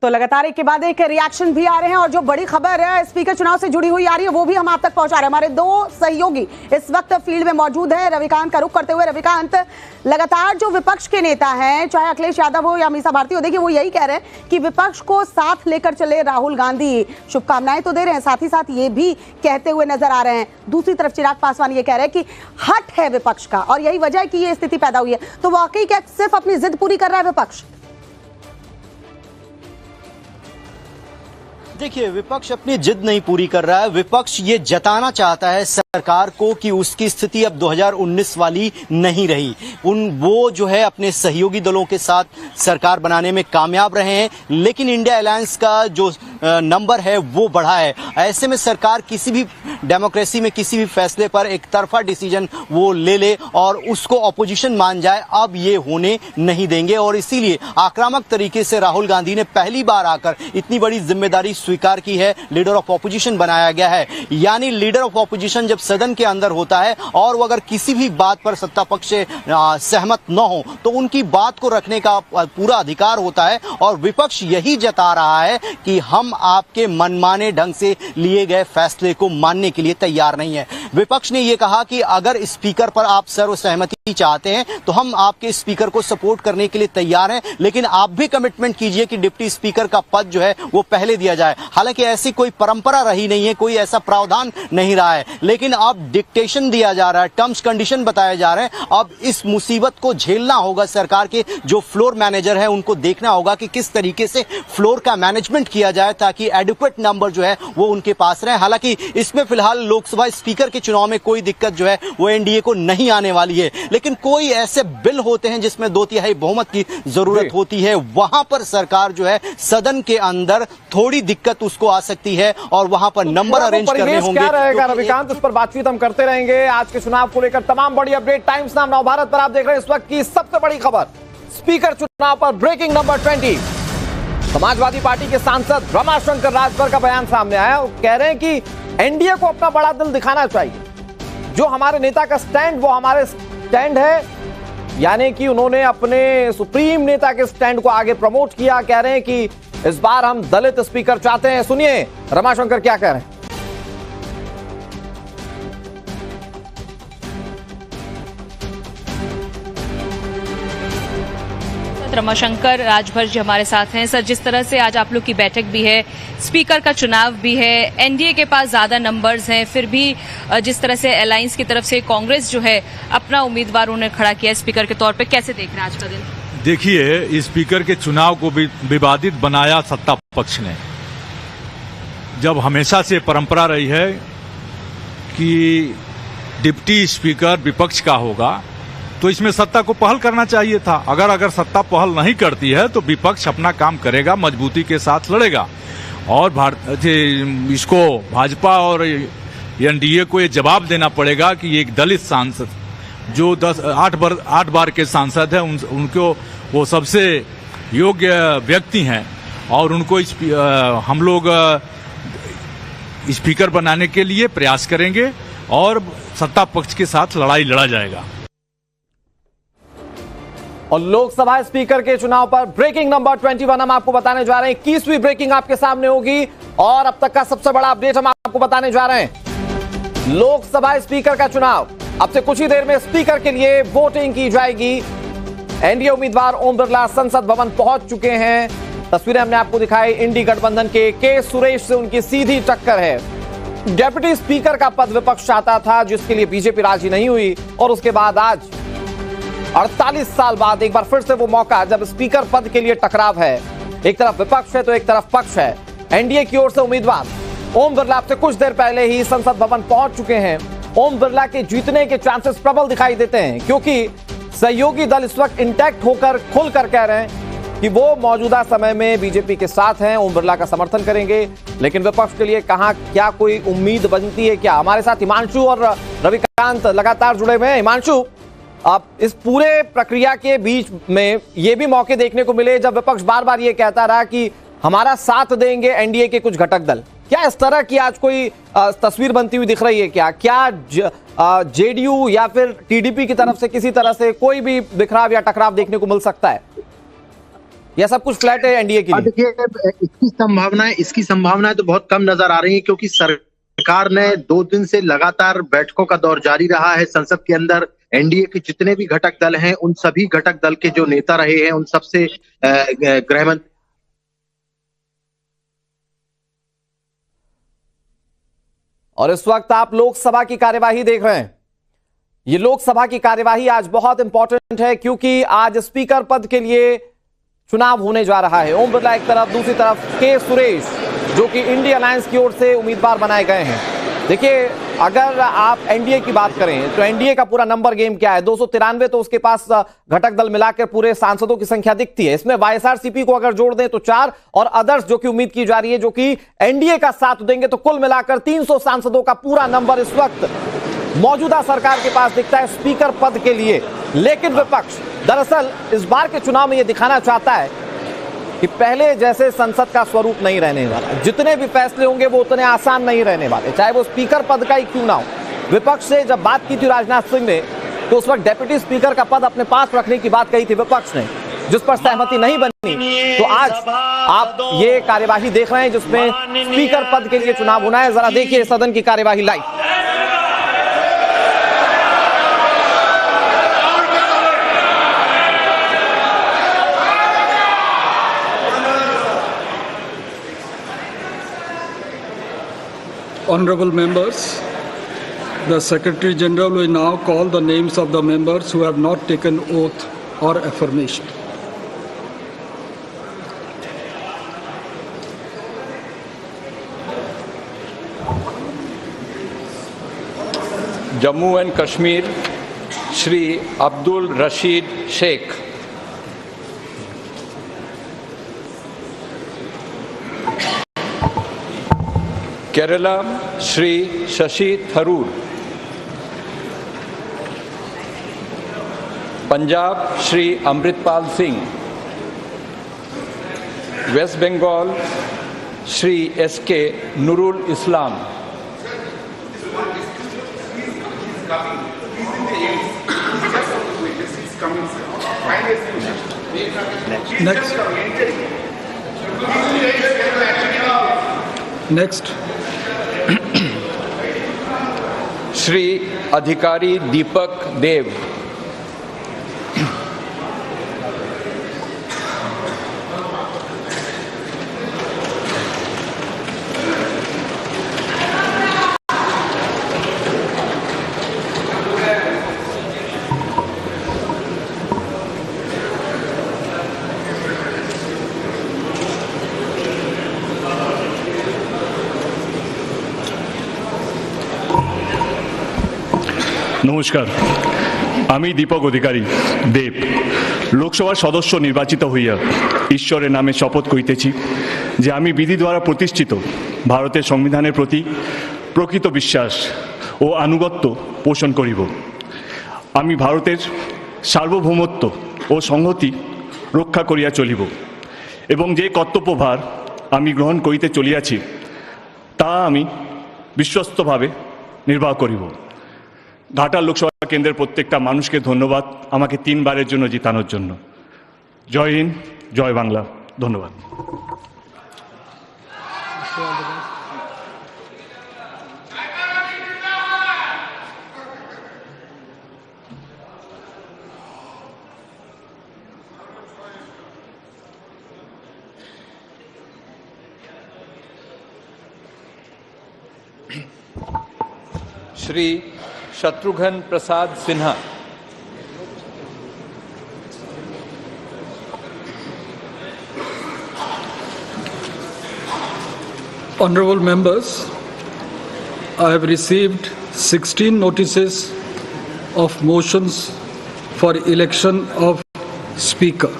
तो लगातार एक के बाद एक रिएक्शन भी आ रहे हैं और जो बड़ी खबर है स्पीकर चुनाव से जुड़ी हुई आ रही है वो भी हम आप तक पहुंचा रहे हैं। हमारे दो सहयोगी इस वक्त फील्ड में मौजूद हैं। रविकांत का रुख करते हुए, रविकांत, लगातार जो विपक्ष के नेता हैं, चाहे अखिलेश यादव हो या मीसा भारती हो, देखिए वो यही कह रहे हैं कि विपक्ष को साथ लेकर चले राहुल गांधी। शुभकामनाएं तो दे रहे हैं, साथ ही साथ ये भी कहते हुए नजर आ रहे हैं। दूसरी तरफ चिराग पासवान ये कह रहे हैं कि हट है विपक्ष का और यही वजह है कि ये स्थिति पैदा हुई है। तो वाकई क्या सिर्फ अपनी जिद पूरी कर रहा है विपक्ष? देखिए, विपक्ष अपनी जिद नहीं पूरी कर रहा है। विपक्ष ये जताना चाहता है सरकार को कि उसकी स्थिति अब 2019 वाली नहीं रही। वो जो है अपने सहयोगी दलों के साथ सरकार बनाने में कामयाब रहे हैं, लेकिन इंडिया अलायंस का जो नंबर है वो बढ़ा है। ऐसे में सरकार किसी भी डेमोक्रेसी में किसी भी फैसले पर एक तरफा डिसीजन वो ले और उसको ऑपोजिशन मान जाए, अब ये होने नहीं देंगे। और इसीलिए आक्रामक तरीके से राहुल गांधी ने पहली बार आकर इतनी बड़ी जिम्मेदारी स्वीकार की है। लीडर ऑफ ऑपोजिशन बनाया गया है। यानी लीडर ऑफ ऑपोजिशन जब सदन के अंदर होता है और वो अगर किसी भी बात पर सत्ता पक्ष से सहमत न हो तो उनकी बात को रखने का पूरा अधिकार होता है। और विपक्ष यही जता रहा है कि हम आपके मनमाने ढंग से लिए गए फैसले को मानने के लिए तैयार नहीं है। विपक्ष ने यह कहा कि अगर स्पीकर पर आप सर्वसहमति चाहते हैं तो हम आपके स्पीकर को सपोर्ट करने के लिए तैयार हैं, लेकिन आप भी कमिटमेंट कीजिए कि डिप्टी स्पीकर का पद जो है वो पहले दिया जाए। हालांकि ऐसी कोई परंपरा रही नहीं है, कोई ऐसा प्रावधान नहीं रहा है, लेकिन अब डिक्टेशन दिया जा रहा है, टर्म्स कंडीशन बताए जा रहे हैं। अब इस मुसीबत को झेलना होगा सरकार के जो फ्लोर मैनेजर है, उनको देखना होगा कि किस तरीके से फ्लोर का मैनेजमेंट किया जाए ताकि एडिक्वेट नंबर जो है वो उनके पास रहे। हालांकि इसमें फिलहाल लोकसभा स्पीकर के चुनाव में कोई दिक्कत जो है वो एनडीए को नहीं आने वाली है, लेकिन कोई ऐसे बिल होते हैं जिसमें 2/3 बहुमत की जरूरत होती है, वहां पर सरकार जो है सदन के अंदर थोड़ी दिक्कत उसको आ सकती है और वहां पर नंबर अरेंज करने होंगे। क्या रहेगा रविकांत, उस पर बातचीत हम करते रहेंगे। आज के चुनाव को लेकर तमाम बड़ी अपडेट टाइम्स नाउ नवभारत पर आप देख रहे हैं इस वक्त की सबसे बड़ी खबर। स्पीकर चुनाव पर ब्रेकिंग नंबर 20। समाजवादी पार्टी के सांसद रमाशंकर राजभर का बयान सामने आया। वो कह रहे हैं कि एनडीए को अपना बड़ा दिल दिखाना चाहिए। जो हमारे नेता का स्टैंड वो हमारे स्टैंड है, यानी कि उन्होंने अपने सुप्रीम नेता के स्टैंड को आगे प्रमोट किया। कह रहे हैं कि इस बार हम दलित स्पीकर चाहते हैं। सुनिए रमाशंकर क्या कह रहे हैं। रमाशंकर राजभर जी हमारे साथ हैं। सर, जिस तरह से आज आप लोग की बैठक भी है, स्पीकर का चुनाव भी है, एनडीए के पास ज्यादा नंबर्स हैं, फिर भी जिस तरह से अलायंस की तरफ से कांग्रेस जो है अपना उम्मीदवार उन्हें खड़ा किया स्पीकर के तौर पे, कैसे देख रहे हैं आज का दिन? देखिए, स्पीकर के चुनाव को विवादित बनाया सत्ता पक्ष ने। जब हमेशा से परंपरा रही है कि डिप्टी स्पीकर विपक्ष का होगा तो इसमें सत्ता को पहल करना चाहिए था। अगर सत्ता पहल नहीं करती है तो विपक्ष अपना काम करेगा, मजबूती के साथ लड़ेगा और इसको भाजपा और एनडीए को ये जवाब देना पड़ेगा कि एक दलित सांसद जो 8 बार के सांसद हैं उनको वो सबसे योग्य व्यक्ति हैं और उनको हम लोग स्पीकर बनाने के लिए प्रयास करेंगे और सत्ता पक्ष के साथ लड़ाई लड़ा जाएगा। और लोकसभा स्पीकर के चुनाव पर ब्रेकिंग नंबर 21 हम आपको बताने जा रहे हैं। 21वीं ब्रेकिंग आपके सामने होगी और अब तक का सबसे बड़ा अपडेट हम आपको बताने जा रहे हैं। लोकसभा स्पीकर का चुनाव, अब से कुछ ही देर में स्पीकर के लिए वोटिंग की जाएगी। एनडीए उम्मीदवार ओम बिरला संसद भवन पहुंच चुके हैं। तस्वीरें हमने आपको दिखाई। इंडी गठबंधन के सुरेश से उनकी सीधी टक्कर है। डेप्यूटी स्पीकर का पद विपक्ष चाहता था, जिसके लिए बीजेपी राजी नहीं हुई और उसके बाद आज 48 साल बाद एक बार फिर से वो मौका जब स्पीकर पद के लिए टकराव है। एक तरफ विपक्ष है तो एक तरफ पक्ष है। एनडीए की ओर से उम्मीदवार ओम बिरला अब से कुछ देर पहले ही संसद भवन पहुंच चुके हैं। ओम बिरला के जीतने के चांसेस प्रबल दिखाई देते हैं, क्योंकि सहयोगी दल इस वक्त इंटैक्ट होकर खुलकर कह रहे हैं कि वो मौजूदा समय में बीजेपी के साथ हैं, ओम बिरला का समर्थन करेंगे। लेकिन विपक्ष के लिए कहां क्या कोई उम्मीद बनती है क्या? हमारे साथ हिमांशु और रविकांत लगातार जुड़े हुए हैं। हिमांशु, अब इस पूरे प्रक्रिया के बीच में ये भी मौके देखने को मिले जब विपक्ष बार बार ये कहता रहा कि हमारा साथ देंगे एनडीए के कुछ घटक दल। क्या इस तरह की आज कोई तस्वीर बनती हुई दिख रही है क्या जेडीयू या फिर टीडीपी की तरफ से किसी तरह से कोई भी बिखराव या टकराव देखने को मिल सकता है, या सब कुछ फ्लैट है एनडीए के लिए? देखिए, इसकी संभावनाएं तो बहुत कम नजर आ रही है, क्योंकि सरकार ने 2 दिन से लगातार बैठकों का दौर जारी रहा है संसद के अंदर। एनडीए के जितने भी घटक दल हैं, उन सभी घटक दल के जो नेता रहे हैं, उन सबसे गृहमंत्री और इस वक्त आप लोकसभा की कार्यवाही देख रहे हैं। ये लोकसभा की कार्यवाही आज बहुत इंपॉर्टेंट है, क्योंकि आज स्पीकर पद के लिए चुनाव होने जा रहा है। ओम बिरला एक तरफ, दूसरी तरफ के सुरेश, जो कि इंडिया अलायंस की ओर से उम्मीदवार बनाए गए हैं। देखिए, अगर आप एनडीए की बात करें तो एनडीए का पूरा नंबर गेम क्या है? 293, तो उसके पास घटक दल मिलाकर पूरे सांसदों की संख्या दिखती है। इसमें वाईएसआरसीपी को अगर जोड़ दें तो 4, और अदर्स जो कि उम्मीद की जा रही है, जो कि एनडीए का साथ देंगे, तो कुल मिलाकर 300 सांसदों का पूरा नंबर इस वक्त मौजूदा सरकार के पास दिखता है स्पीकर पद के लिए। लेकिन विपक्ष दरअसल इस बार के चुनाव में यह दिखाना चाहता है कि पहले जैसे संसद का स्वरूप नहीं रहने वाला, जितने भी फैसले होंगे वो उतने आसान नहीं रहने वाले, चाहे वो स्पीकर पद का ही क्यों ना हो। विपक्ष से जब बात की थी राजनाथ सिंह ने, तो उस वक्त डेप्यूटी स्पीकर का पद अपने पास रखने की बात कही थी विपक्ष ने, जिस पर सहमति नहीं बनी। तो आज आप ये कार्यवाही देख रहे हैं जिसमें स्पीकर पद के लिए चुनाव होना है। जरा देखिए सदन की कार्यवाही live. Honorable members, the Secretary General will now call the names of the members who have not taken oath or affirmation. Jammu and Kashmir, Shri Abdul Rashid Sheikh. Kerala, Shri Shashi Tharoor. Punjab, Shri Amritpal Singh. West Bengal, Shri S.K. Nurul Islam. Next. Shri Adhikari Deepak Dev. নমস্কার, আমি দীপক অধিকারী দেব লোকসভার সদস্য নির্বাচিত হইয়া ঈশ্বরের নামে শপথ করিতেছি যে আমি বিধি দ্বারা প্রতিষ্ঠিত ভারতের সংবিধানের প্রতি প্রকৃত বিশ্বাস ও আনুগত্য পোষণ করিব। আমি ভারতের সার্বভৌমত্ব ও সংহতি রক্ষা করিয়া চলিব এবং যে কর্তব্যভার আমি গ্রহণ করিতে চলিয়াছি তা আমি বিশ্বস্তভাবে নির্বাহ করিব। ঘাটাল লোকসভা কেন্দ্রের প্রত্যেকটা মানুষকে ধন্যবাদ আমাকে 3 বারের জন্য জিতানোর জন্য। জয় হিন্দ, জয় বাংলা, ধন্যবাদ। Shri Shatrughan Prasad Sinha. Honorable members, I have received 16 notices of motions for election of Speaker.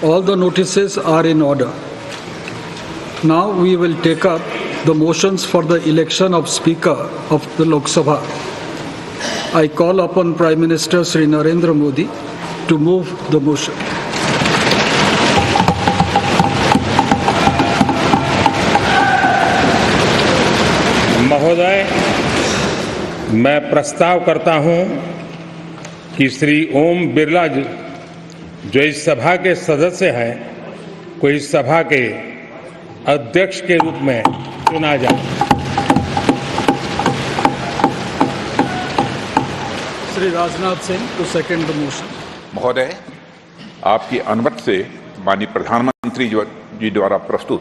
All the notices are in order. Now we will take up the motions for the election of Speaker of the Lok Sabha. I call upon Prime Minister Shri Narendra Modi to move the motion. महोदय, मैं प्रस्ताव करता हूं कि श्री ओम बिरला जी, जो इस सभा के सदस्य हैं, को इस सभा के अध्यक्ष के रूप में चुना जाए। Shri Rajnath Singh to second the motion. महोदय, आपकी अनुमति से माननीय प्रधानमंत्री जी द्वारा प्रस्तुत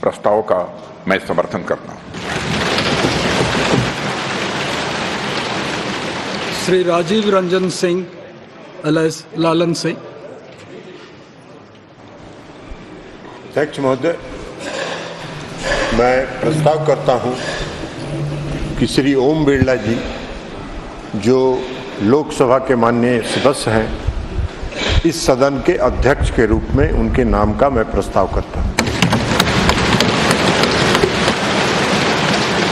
प्रस्ताव का मैं समर्थन करता हूं। श्री राजीव रंजन सिंह एलएस लालन सिंह। अध्यक्ष महोदय, मैं प्रस्ताव करता हूं कि श्री ओम बिरला जी, जो लोकसभा के माननीय सदस्य हैं, इस सदन के अध्यक्ष के रूप में उनके नाम का मैं प्रस्ताव करता हूं।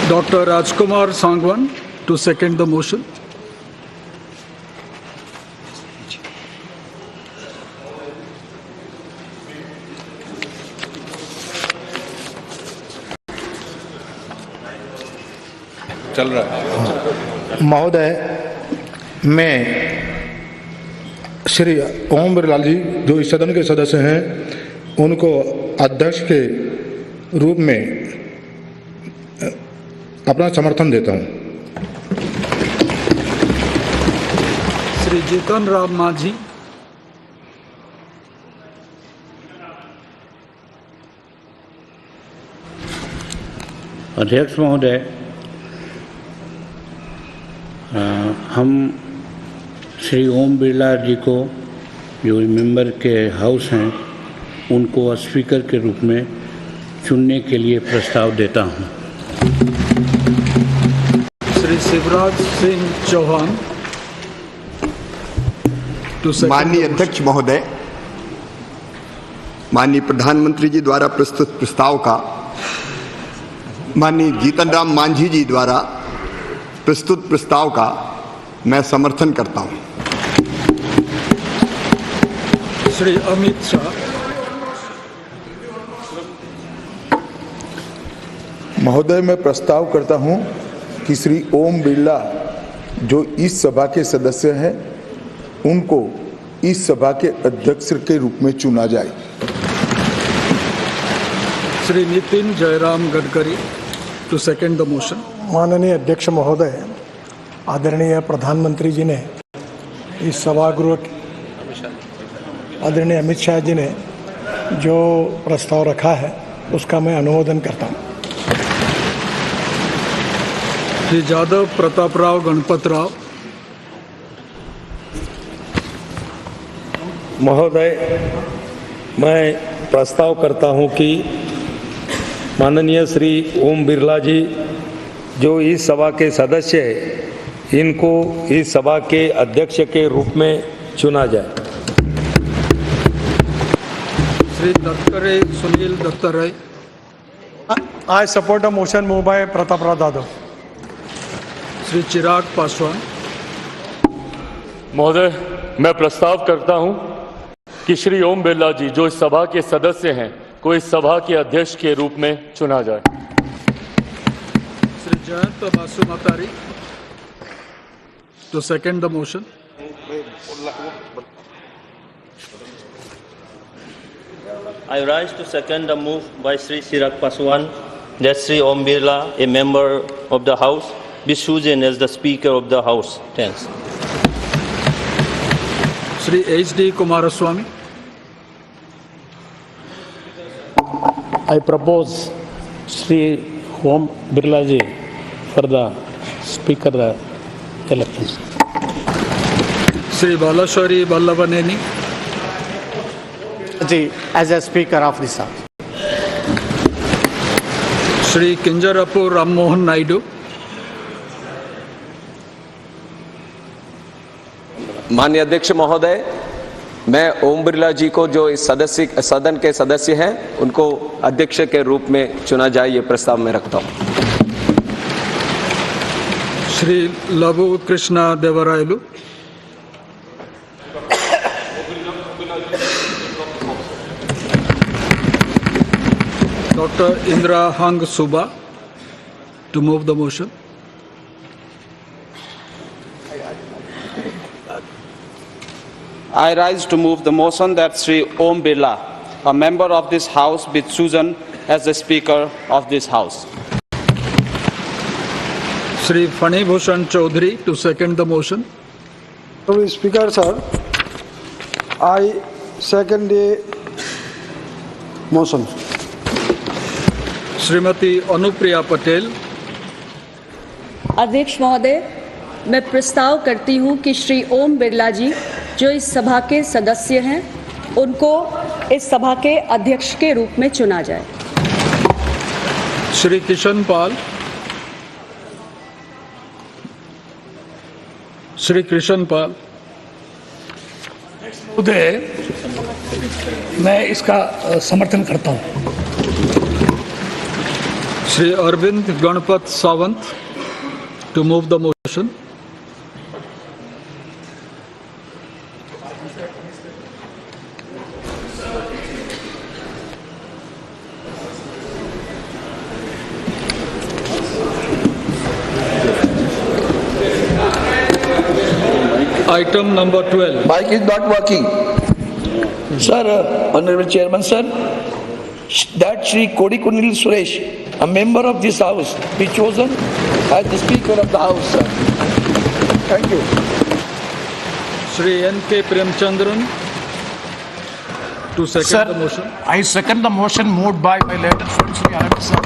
Doctor Rajkumar Sangwan to second the motion. चल रहा है। महोदय, मैं श्री ओम बिरला जी, जो इस सदन के सदस्य हैं, उनको अध्यक्ष के रूप में अपना समर्थन देता हूं। श्री जीतन राम मांझी। अध्यक्ष महोदय, हम श्री ओम बिरला जी को, जो मेंबर के हाउस हैं, उनको स्पीकर के रूप में चुनने के लिए प्रस्ताव देता हूं। श्री शिवराज सिंह चौहान। माननीय अध्यक्ष महोदय, माननीय प्रधानमंत्री जी द्वारा प्रस्तुत प्रस्ताव का माननीय जीतन राम मांझी जी द्वारा प्रस्तुत प्रस्ताव का मैं समर्थन करता हूं। श्री अमित शाह। महोदय, मैं प्रस्ताव करता हूं कि श्री ओम बिरला, जो इस सभा के सदस्य हैं, उनको इस सभा के अध्यक्ष के रूप में चुना जाए। Shri Nitin Jairam Gadkari to second the motion. माननीय अध्यक्ष महोदय, आदरणीय प्रधानमंत्री जी ने इस सभागृह, आदरणीय अमित शाह जी ने जो प्रस्ताव रखा है, उसका मैं अनुमोदन करता हूं। श्री जादव प्रताप राव गणपत राव। महोदय, मैं प्रस्ताव करता हूं कि माननीय श्री ओम बिरला जी, जो इस सभा के सदस्य हैं, इनको इस सभा के अध्यक्ष के रूप में चुना जाए। Shri Dattare Sunil Dattatreya. I support a motion moved by Pratap Rao Dadhav. Shri Chirag Paswan. महोदय, मैं प्रस्ताव करता हूं कि श्री ओम बिरला जी, जो इस सभा के सदस्य हैं, को इस सभा के अध्यक्ष के रूप में चुना जाए। Shri Jayant Basumatary to second the motion. I rise to second the move by Sri Chirag Paswan that Sri Om Birla, a member of the House, be chosen as the Speaker of the House. Thanks. Sri H.D. Kumaraswamy. I propose Sri Om Birla ji for the Speaker elections. Sri Balashwari Vallavaneni. As a Speaker of this House. Shri Kinjarapu Ram Mohan Naidu. माननीय अध्यक्ष महोदय, मैं ओम बिरला जी को, जो इस सदन के सदस्य हैं, उनको अध्यक्ष के रूप में चुना जाए, ये प्रस्ताव मैं रखता हूं। Shri Labu Krishna Devarailu. Dr. Indra Hang Suba to move the motion. I rise to move the motion that Sri Om Birla, a member of this House, be chosen as the Speaker of this House. Shri Fani Bhushan Chaudhary to second the motion. Speaker, sir, I second the motion. Srimati Anupriya Patel. अध्यक्ष महोदय, मैं प्रस्ताव करती हूं कि श्री ओम बिरला जी जो इस सभा के सदस्य हैं उनको इस सभा के अध्यक्ष के रूप में चुना जाए। श्री किशन पाल। श्री कृष्ण पाल। महोदय, मैं इसका समर्थन करता हूं। Shri Arvind Ganpat Sawant to move the motion. Item number 12. Mic is not working. Sir, Honorable Chairman, sir, that Shri Kodikunil Suresh, a member of this House, be chosen as the Speaker of the House, sir. Thank you. Shri N.K. Premchandran to second the motion. I second the motion moved by my letter from Shri Anand Sir.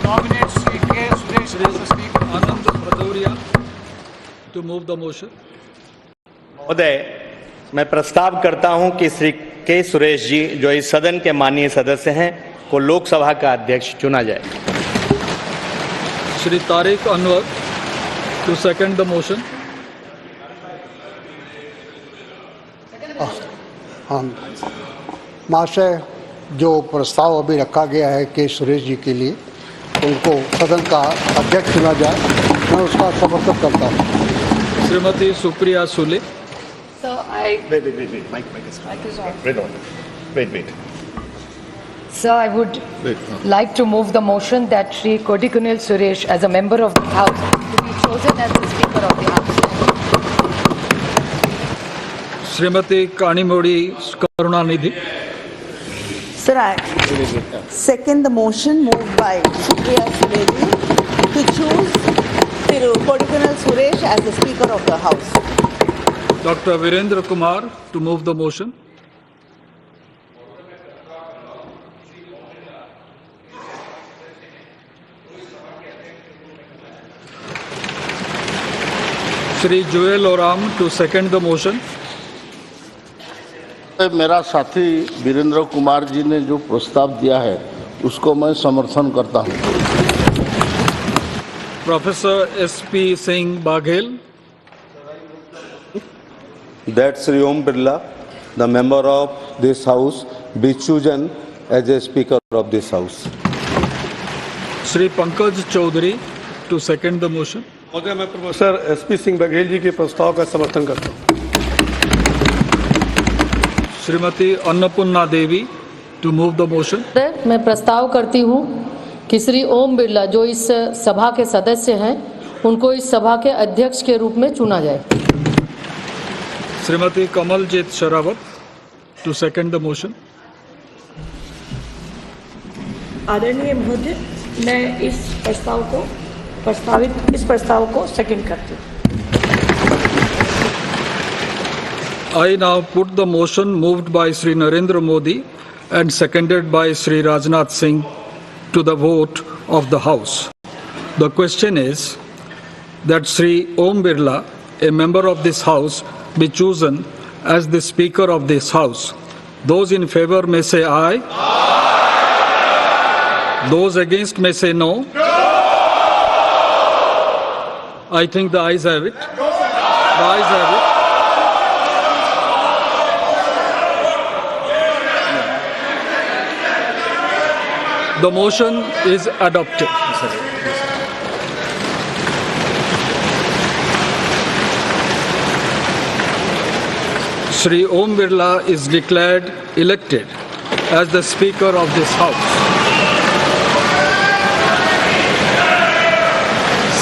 Nominate Shri K. Suresh as the Speaker. Anand Bhadauria to move the motion. महोदय, मैं प्रस्ताव करता हूं कि श्री के सुरेश जी जो इस सदन के माननीय सदस्य हैं को लोकसभा का अध्यक्ष चुना जाए। Shri Tariq Anwar to second the motion. महाशय, जो प्रस्ताव अभी रखा गया है के सुरेश जी के लिए उनको सदन का अध्यक्ष चुना जाए, मैं उसका समर्थन करता हूँ। Shrimati Supriya Sule. So I Wait. So I would like to move the motion that Shri Kodikunil Suresh, as a member of the House, to be chosen as the Speaker of the House. Shrimati कानीमोड़ी Karunanidhi. Sir, I second the motion moved by Supriya Suleji to choose Kodikunil Suresh as the Speaker of the House. Dr. Virendra Kumar to move the motion. Shri Joel Oram to second the motion. मेरा साथी वीरेंद्र कुमार जी ने जो प्रस्ताव दिया है उसको मैं समर्थन करता हूं। Professor S.P. Singh Baghel. That Sri Om Birla, the member of this House, be chosen as a Speaker of this House. Shri Pankaj Chaudhary to second the motion. महोदय, मैं प्रोफेसर S.P. सिंह बघेल जी के प्रस्ताव का समर्थन करता हूं। श्रीमती अन्नपूर्णा देवी to move the motion. मैं प्रस्ताव करती हूं कि श्री ओम बिरला जो इस सभा के सदस्य हैं उनको इस सभा के अध्यक्ष के रूप में चुना जाए। Shrimati Kamaljeet Sherawat to second the motion. आदरणीय महोदय, मैं इस प्रस्ताव को सेकंड करती हूँ। I now put the motion moved by Sri Narendra Modi and seconded by Sri Rajnath Singh to the vote of the House. The question is that Sri Om Birla, a member of this House, be chosen as the Speaker of this House. Those in favor may say aye. Aye. Those against may say no. No. I think the ayes have it. The ayes have it. The motion is adopted. Shri Om Birla is declared elected as the Speaker of this House.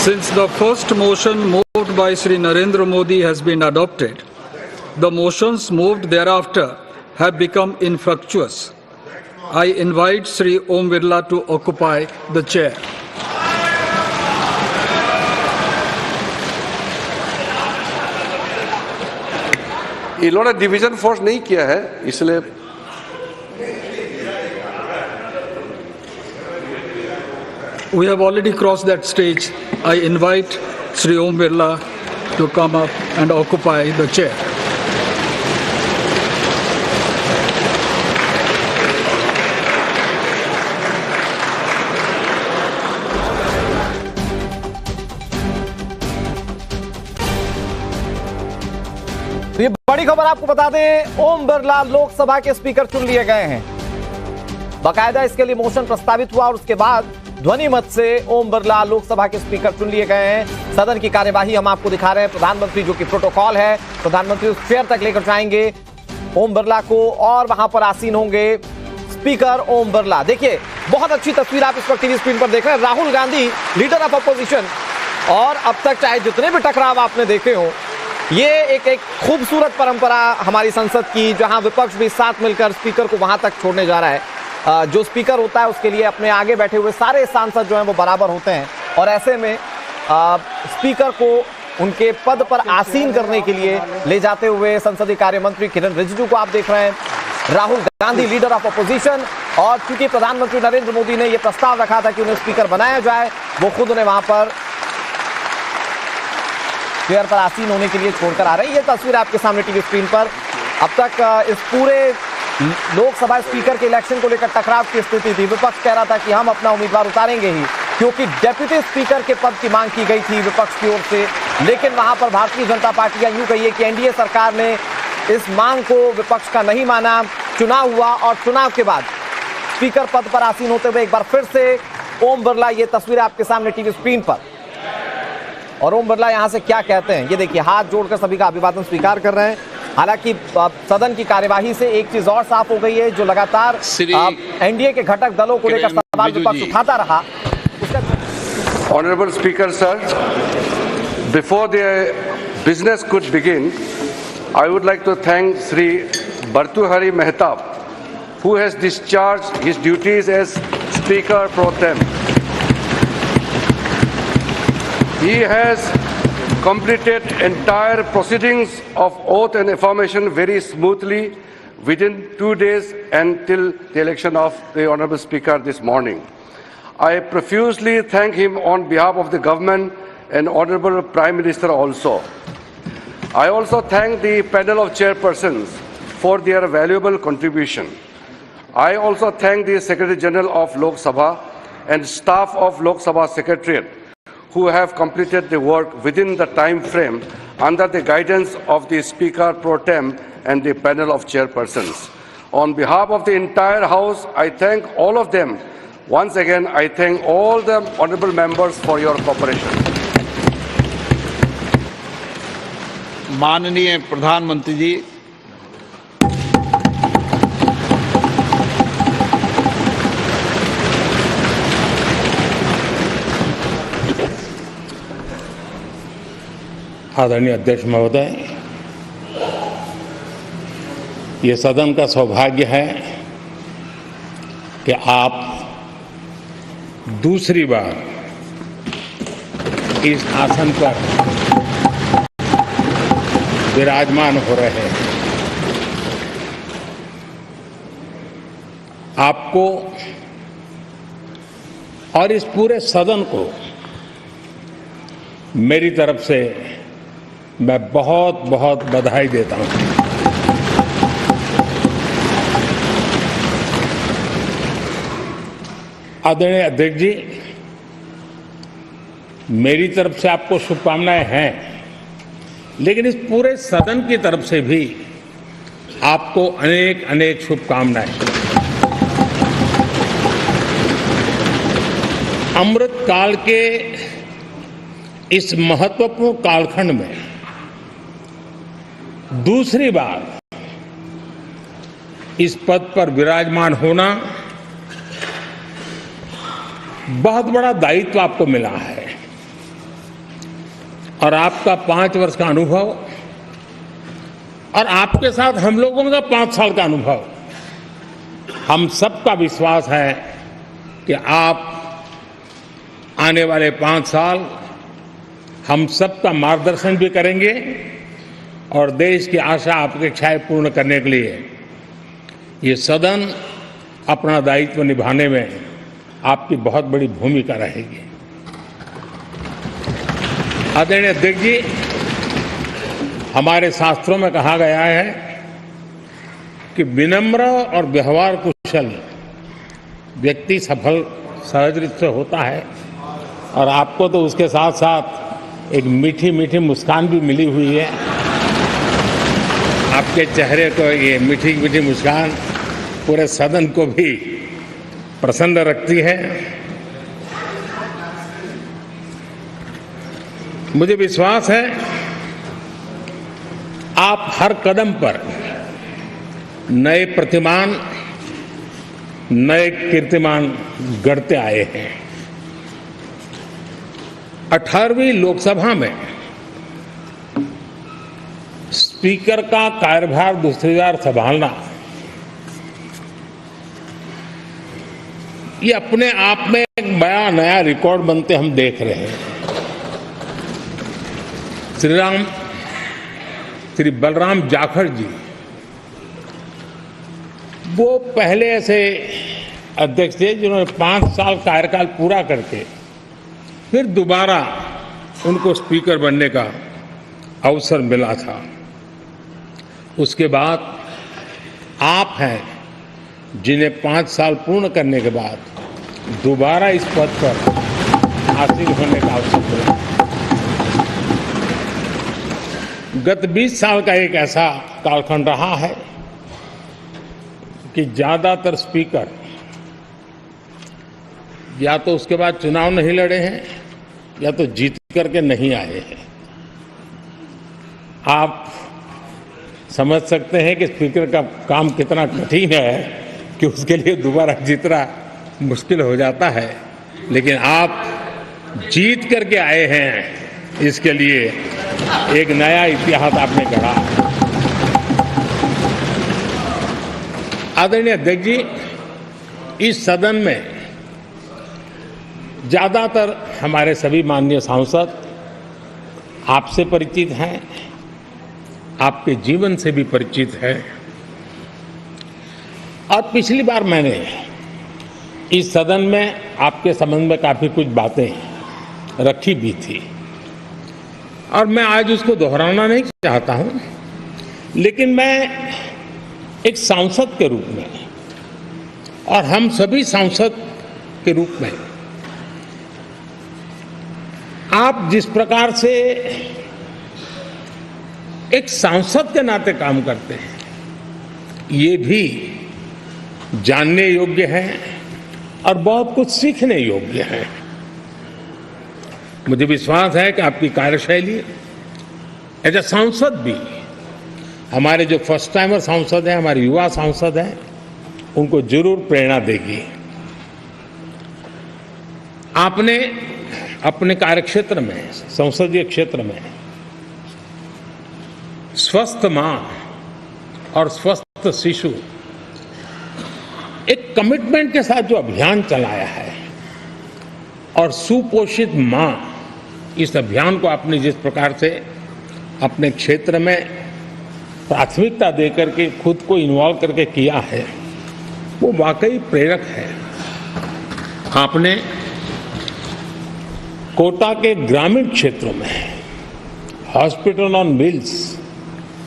Since the first motion moved by Shri Narendra Modi has been adopted, the motions moved thereafter have become infructuous. I invite Shri Om Birla to occupy the chair. इन्होंने division force नहीं किया है, इसलिए We have already crossed that stage. I invite Shri Om Birla to come up and occupy the chair. तो ये बड़ी खबर आपको बता दें, ओम बिरला लोकसभा के स्पीकर चुन लिए गए हैं। बाकायदा इसके लिए मोशन प्रस्तावित हुआ और उसके बाद ध्वनि मत से ओम बिरला लोकसभा के स्पीकर चुन लिए गए हैं। सदन की कार्यवाही हम आपको दिखा रहे हैं। प्रधानमंत्री, जो कि प्रोटोकॉल है, प्रधानमंत्री उस चेयर तक लेकर जाएंगे ओम बिरला को और वहां पर आसीन होंगे स्पीकर ओम बिरला। देखिए, बहुत अच्छी तस्वीर आप इस वक्त टीवी स्क्रीन पर देख रहे हैं। Rahul Gandhi, leader of opposition, और अब तक चाहे जितने भी टकराव आपने देखे हो, ये एक खूबसूरत परंपरा हमारी संसद की, जहां विपक्ष भी साथ मिलकर स्पीकर को वहां तक छोड़ने जा रहा है। जो स्पीकर होता है उसके लिए अपने आगे बैठे हुए सारे सांसद जो हैं वो बराबर होते हैं, और ऐसे में स्पीकर को उनके पद पर आसीन करने के लिए ले जाते हुए संसदीय कार्य मंत्री किरण रिजिजू को आप देख रहे हैं, Rahul Gandhi, leader of opposition. और चूंकि प्रधानमंत्री नरेंद्र मोदी ने यह प्रस्ताव रखा था कि उन्हें स्पीकर बनाया जाए, वो खुद उन्हें वहां पर चेयर पर आसीन होने के लिए छोड़कर आ रहे हैं। ये तस्वीर आपके सामने टीवी स्क्रीन पर। अब तक इस पूरे लोकसभा स्पीकर के इलेक्शन को लेकर टकराव की स्थिति थी। विपक्ष कह रहा था कि हम अपना उम्मीदवार उतारेंगे ही, क्योंकि डेप्यूटी स्पीकर के पद की मांग की गई थी विपक्ष की ओर से। लेकिन वहां पर भारतीय जनता पार्टी, या यूं कहिए कि एनडीए सरकार ने इस मांग को विपक्ष का नहीं माना। चुनाव हुआ और चुनाव के बाद स्पीकर पद पर आसीन होते हुए एक बार फिर से ओम बिरला, ये तस्वीर आपके सामने टीवी स्क्रीन पर। और ओम बिरला यहां से क्या कहते हैं, ये देखिए, हाथ जोड़कर सभी का अभिवादन स्वीकार कर रहे हैं। हालांकि सदन की कार्यवाही से एक चीज और साफ हो गई है, जो लगातार एनडीए के घटक दलों को लेकर सवाल विपक्ष उठाता रहा। Honorable Speaker, sir, before the business could begin, I would like to thank Sri Bhartuhari Mehtab, who has discharged his duties as Speaker pro tem. He has completed entire proceedings of oath and affirmation very smoothly within 2 days until the election of the Honorable Speaker this morning. I profusely thank him on behalf of the government and Honorable Prime Minister also. I also thank the panel of chairpersons for their valuable contribution. I also thank the Secretary General of Lok Sabha and staff of Lok Sabha Secretariat, who have completed the work within the time frame under the guidance of the Speaker pro tem and the panel of chairpersons. On behalf of the entire House, I thank all of them. Once again, I thank all the honorable members for your cooperation. माननीय प्रधानमंत्री जी, आदरणीय अध्यक्ष महोदय, ये सदन का सौभाग्य है कि आप दूसरी बार इस आसन पर विराजमान हो रहे हैं। आपको और इस पूरे सदन को मेरी तरफ से मैं बहुत बहुत बधाई देता हूं। आदरणीय अध्यक्ष जी, मेरी तरफ से आपको शुभकामनाएं हैं, लेकिन इस पूरे सदन की तरफ से भी आपको अनेक अनेक शुभकामनाएं। अमृत काल के इस महत्वपूर्ण कालखंड में दूसरी बार इस पद पर विराजमान होना बहुत बड़ा दायित्व आपको मिला है और आपका 5 वर्ष का अनुभव और आपके साथ हम लोगों का 5 साल का अनुभव, हम सबका विश्वास है कि आप आने वाले 5 साल हम सबका मार्गदर्शन भी करेंगे और देश की आशा अपेक्षाएं पूर्ण करने के लिए ये सदन अपना दायित्व निभाने में आपकी बहुत बड़ी भूमिका रहेगी। आदरणीय अध्यक्ष जी, हमारे शास्त्रों में कहा गया है कि विनम्र और व्यवहार कुशल व्यक्ति सफल सहज रूप से होता है और आपको तो उसके साथ साथ एक मीठी मीठी मुस्कान भी मिली हुई है। आपके चेहरे को ये मीठी मीठी मुस्कान पूरे सदन को भी प्रसन्न रखती है। मुझे विश्वास है आप हर कदम पर नए प्रतिमान, नए कीर्तिमान गढ़ते आए हैं। 18वीं लोकसभा में स्पीकर का कार्यभार दूसरी बार संभालना ये अपने आप में एक बड़ा नया रिकॉर्ड बनते हम देख रहे हैं। श्री बलराम जाखड़ जी वो पहले ऐसे अध्यक्ष थे जिन्होंने 5 साल कार्यकाल पूरा करके फिर दोबारा उनको स्पीकर बनने का अवसर मिला था। उसके बाद आप हैं जिन्हें 5 साल पूर्ण करने के बाद दोबारा इस पद पर आसीन होने का अवसर मिला। गत 20 साल का एक ऐसा कालखंड रहा है कि ज्यादातर स्पीकर या तो उसके बाद चुनाव नहीं लड़े हैं या तो जीत करके नहीं आए हैं। आप समझ सकते हैं कि स्पीकर का काम कितना कठिन है कि उसके लिए दोबारा जीतना मुश्किल हो जाता है, लेकिन आप जीत करके आए हैं, इसके लिए एक नया इतिहास आपने गढ़ा। आदरणीय अध्यक्ष जी, इस सदन में ज्यादातर हमारे सभी माननीय सांसद आपसे परिचित हैं, आपके जीवन से भी परिचित हैं और पिछली बार मैंने इस सदन में आपके संबंध में काफी कुछ बातें रखी भी थी और मैं आज उसको दोहराना नहीं चाहता हूं, लेकिन मैं एक सांसद के रूप में और हम सभी सांसद के रूप में आप जिस प्रकार से एक सांसद के नाते काम करते हैं, ये भी जानने योग्य है और बहुत कुछ सीखने योग्य है। मुझे विश्वास है कि आपकी कार्यशैली एज ए सांसद भी हमारे जो फर्स्ट टाइमर सांसद हैं, हमारे युवा सांसद हैं, उनको जरूर प्रेरणा देगी। आपने अपने कार्यक्षेत्र में, संसदीय क्षेत्र में स्वस्थ मां और स्वस्थ शिशु एक कमिटमेंट के साथ जो अभियान चलाया है और सुपोषित मां, इस अभियान को आपने जिस प्रकार से अपने क्षेत्र में प्राथमिकता देकर के खुद को इन्वॉल्व करके किया है, वो वाकई प्रेरक है। आपने कोटा के ग्रामीण क्षेत्रों में हॉस्पिटल ऑन व्हील्स,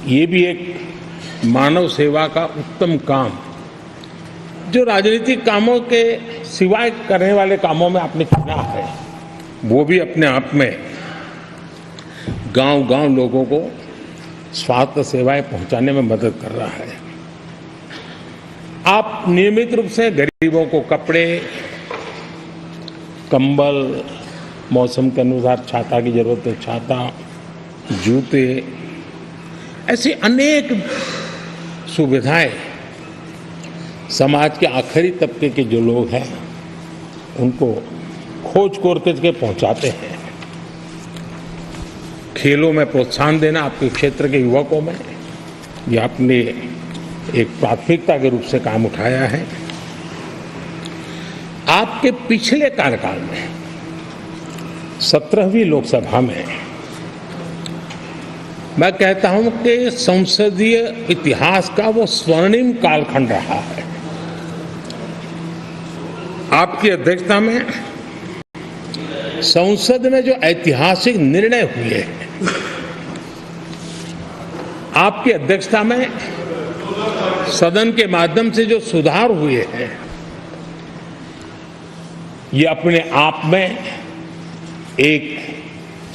ये भी एक मानव सेवा का उत्तम काम जो राजनीतिक कामों के सिवाय करने वाले कामों में आपने चुना है, वो भी अपने आप में गांव-गांव लोगों को स्वास्थ्य सेवाएं पहुंचाने में मदद कर रहा है। आप नियमित रूप से गरीबों को कपड़े, कंबल, मौसम के अनुसार छाता की जरूरत है छाता, जूते, ऐसी अनेक सुविधाएं समाज के आखिरी तबके के जो लोग हैं उनको खोज करके पहुंचाते हैं। खेलों में प्रोत्साहन देना आपके क्षेत्र के युवकों में ये आपने एक प्राथमिकता के रूप से काम उठाया है। आपके पिछले कार्यकाल में 17वीं लोकसभा में मैं कहता हूं कि संसदीय इतिहास का वो स्वर्णिम कालखंड रहा है। आपकी अध्यक्षता में संसद में जो ऐतिहासिक निर्णय हुए हैं, आपकी अध्यक्षता में सदन के माध्यम से जो सुधार हुए हैं, ये अपने आप में एक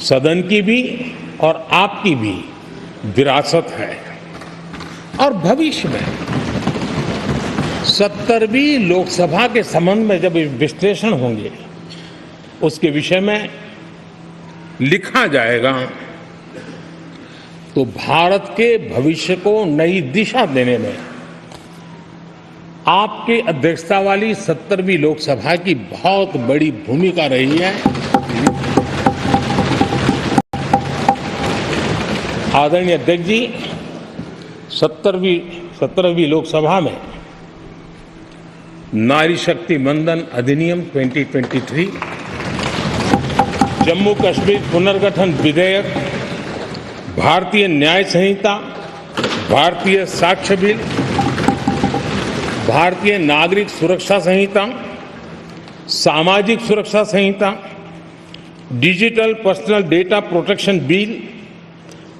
सदन की भी और आपकी भी विरासत है। और भविष्य में 70वीं लोकसभा के संबंध में जब विश्लेषण होंगे, उसके विषय में लिखा जाएगा तो भारत के भविष्य को नई दिशा देने में आपकी अध्यक्षता वाली 70वीं लोकसभा की बहुत बड़ी भूमिका रही है। आदरणीय अध्यक्ष जी, 17वीं लोकसभा में नारी शक्ति वंदन अधिनियम 2023, जम्मू कश्मीर पुनर्गठन विधेयक, भारतीय न्याय संहिता, भारतीय साक्ष्य बिल, भारतीय नागरिक सुरक्षा संहिता, सामाजिक सुरक्षा संहिता, digital personal data protection bill,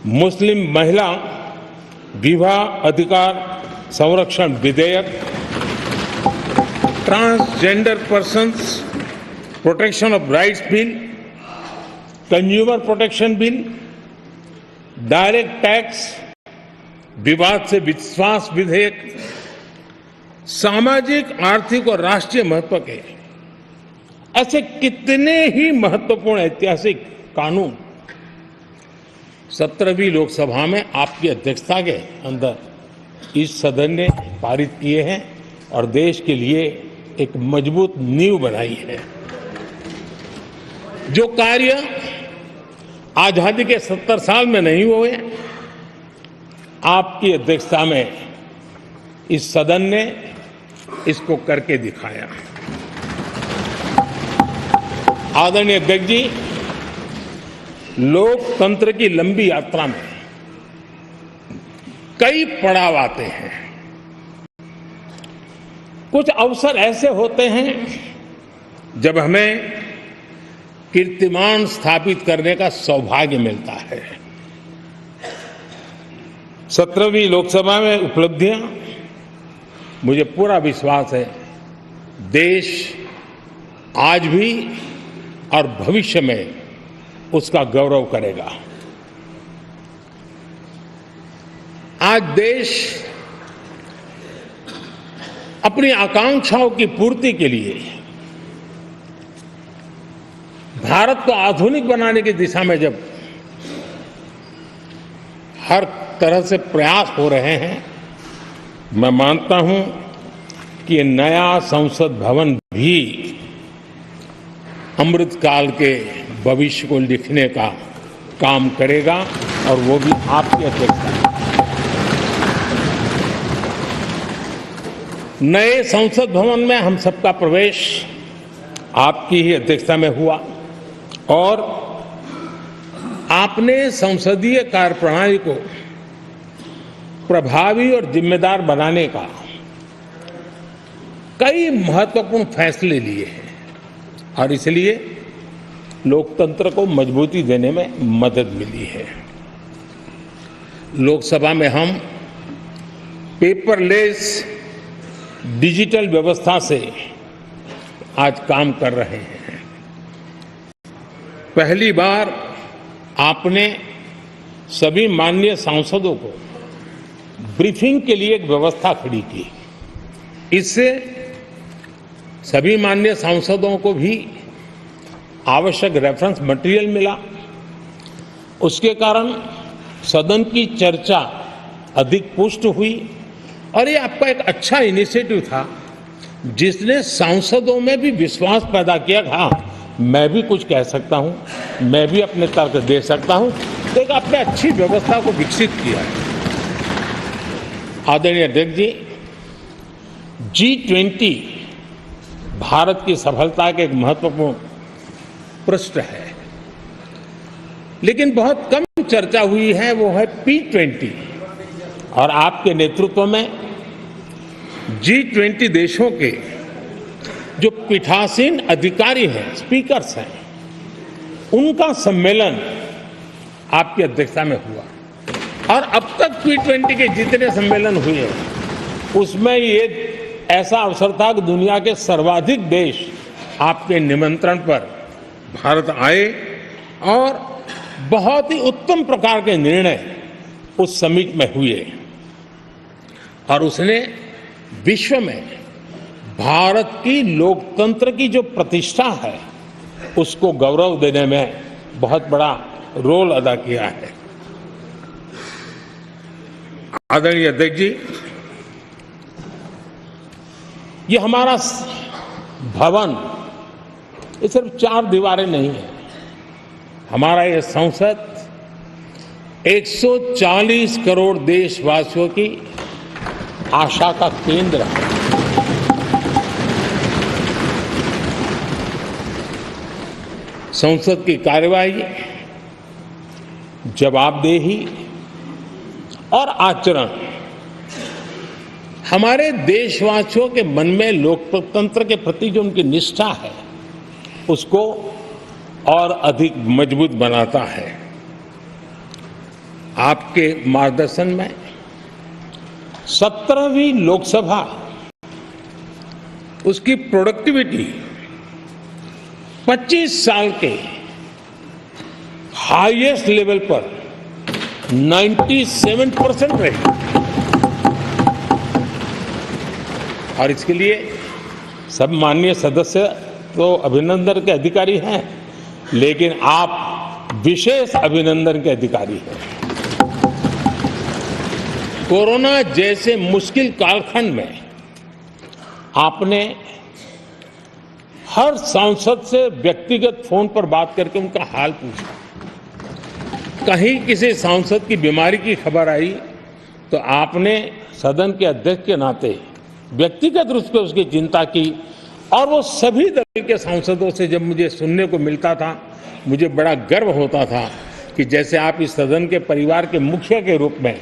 मुस्लिम महिला विवाह अधिकार संरक्षण विधेयक, transgender persons protection of rights bill, consumer protection bill, direct tax, विवाद से विश्वास विधेयक, सामाजिक, आर्थिक और राष्ट्रीय महत्व के ऐसे कितने ही महत्वपूर्ण ऐतिहासिक कानून 17वीं लोकसभा में आपकी अध्यक्षता के अंदर इस सदन ने पारित किए हैं और देश के लिए एक मजबूत नींव बनाई है। जो कार्य आजादी के 70 साल में नहीं हुए, आपकी अध्यक्षता में इस सदन ने इसको करके दिखाया। आदरणीय अध्यक्ष जी, लोकतंत्र की लंबी यात्रा में कई पड़ाव आते हैं। कुछ अवसर ऐसे होते हैं जब हमें कीर्तिमान स्थापित करने का सौभाग्य मिलता है। 17वीं लोकसभा में उपलब्धियां, मुझे पूरा विश्वास है देश आज भी और भविष्य में उसका गौरव करेगा। आज देश अपनी आकांक्षाओं की पूर्ति के लिए भारत को आधुनिक बनाने की दिशा में जब हर तरह से प्रयास हो रहे हैं, मैं मानता हूं कि नया संसद भवन भी अमृतकाल के भविष्य को लिखने का काम करेगा और वो भी आपकी अध्यक्षता में। नए संसद भवन में हम सबका प्रवेश आपकी ही अध्यक्षता में हुआ और आपने संसदीय कार्यप्रणाली को प्रभावी और जिम्मेदार बनाने का कई महत्वपूर्ण फैसले लिए हैं और इसलिए लोकतंत्र को मजबूती देने में मदद मिली है। लोकसभा में हम पेपरलेस डिजिटल व्यवस्था से आज काम कर रहे हैं। पहली बार आपने सभी माननीय सांसदों को ब्रीफिंग के लिए एक व्यवस्था खड़ी की। इससे सभी माननीय सांसदों को भी आवश्यक रेफरेंस मटेरियल मिला। उसके कारण सदन की चर्चा अधिक पुष्ट हुई और ये आपका एक अच्छा इनिशिएटिव था जिसने सांसदों में भी विश्वास पैदा किया। हाँ, मैं भी कुछ कह सकता हूं, मैं भी अपने तर्क दे सकता हूं, तो एक आपने अच्छी व्यवस्था को विकसित किया है। आदरणीय अध्यक्ष जी, G20 भारत की सफलता के एक महत्वपूर्ण पृष्ठ है, लेकिन बहुत कम चर्चा हुई है, वो है P20। और आपके नेतृत्व में G20 देशों के जो पीठासीन अधिकारी हैं, स्पीकर्स हैं, उनका सम्मेलन आपकी अध्यक्षता में हुआ। और अब तक P20 के जितने सम्मेलन हुए उसमें ये ऐसा अवसर था कि दुनिया के सर्वाधिक देश आपके निमंत्रण पर भारत आए और बहुत ही उत्तम प्रकार के निर्णय उस समिट में हुए और उसने विश्व में भारत की लोकतंत्र की जो प्रतिष्ठा है उसको गौरव देने में बहुत बड़ा रोल अदा किया है। आदरणीय अध्यक्ष जी, ये हमारा भवन ये सिर्फ 4 दीवारें नहीं है। हमारा ये संसद 140 करोड़ देशवासियों की आशा का केंद्र है। संसद की कार्यवाही, जवाबदेही और आचरण हमारे देशवासियों के मन में लोकतंत्र के प्रति जो उनकी निष्ठा है उसको और अधिक मजबूत बनाता है। आपके मार्गदर्शन में 17वीं लोकसभा उसकी प्रोडक्टिविटी 25 साल के हाईएस्ट लेवल पर 97% रही और इसके लिए सब माननीय सदस्य तो अभिनंदन के अधिकारी हैं, लेकिन आप विशेष अभिनंदन के अधिकारी हैं। कोरोना जैसे मुश्किल कालखंड में आपने हर सांसद से व्यक्तिगत फोन पर बात करके उनका हाल पूछा। कहीं किसी सांसद की बीमारी की खबर आई तो आपने सदन के अध्यक्ष के नाते व्यक्तिगत रूप से उसकी चिंता की और वो सभी दल के सांसदों से जब मुझे सुनने को मिलता था मुझे बड़ा गर्व होता था कि जैसे आप इस सदन के परिवार के मुखिया के रूप में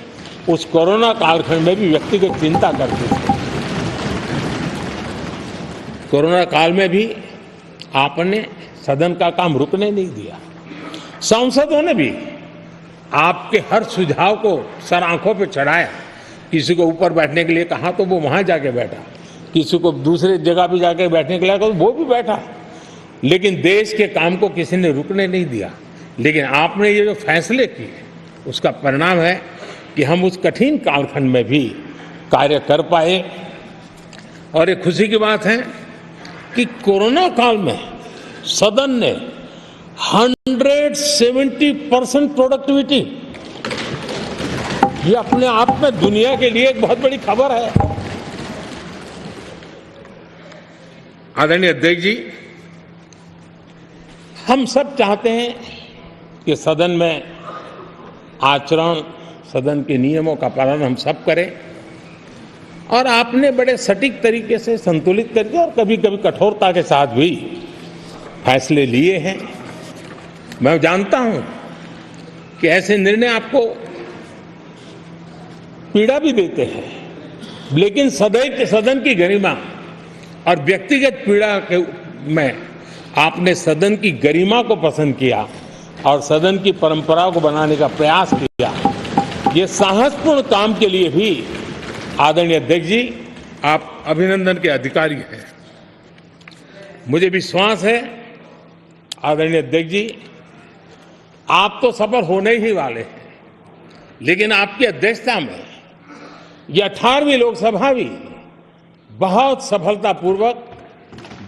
उस कोरोना कालखंड में भी व्यक्तिगत चिंता करते थे। कोरोना काल में भी आपने सदन का काम रुकने नहीं दिया। सांसदों ने भी आपके हर सुझाव को सर आंखों पे चढ़ाया। किसी को ऊपर बैठने के लिए कहा तो वो वहां जाके बैठा, किसी को दूसरे जगह पे जाके बैठने के लिए कहा तो वो भी बैठा, लेकिन देश के काम को किसी ने रुकने नहीं दिया। लेकिन आपने ये जो फैसले किए उसका परिणाम है कि हम उस कठिन कालखंड में भी कार्य कर पाए। और ये खुशी की बात है कि कोरोना काल में सदन ने 170% प्रोडक्टिविटी, ये अपने आप में दुनिया के लिए एक बहुत बड़ी खबर है। आदरणीय अध्यक्ष जी, हम सब चाहते हैं कि सदन में आचरण, सदन के नियमों का पालन हम सब करें और आपने बड़े सटीक तरीके से संतुलित करके और कभी कभी कठोरता के साथ भी फैसले लिए हैं। मैं जानता हूं कि ऐसे निर्णय आपको पीड़ा भी देते हैं, लेकिन सदन की गरिमा और व्यक्तिगत पीड़ा के में आपने सदन की गरिमा को पसंद किया और सदन की परंपरा को बनाने का प्रयास किया। ये साहसपूर्ण काम के लिए भी आदरणीय अध्यक्ष जी आप अभिनंदन के अधिकारी हैं। मुझे विश्वास है आदरणीय अध्यक्ष जी, आप तो सफल होने ही वाले हैं, लेकिन आपकी अध्यक्षता में यह 18वीं लोकसभा भी बहुत सफलतापूर्वक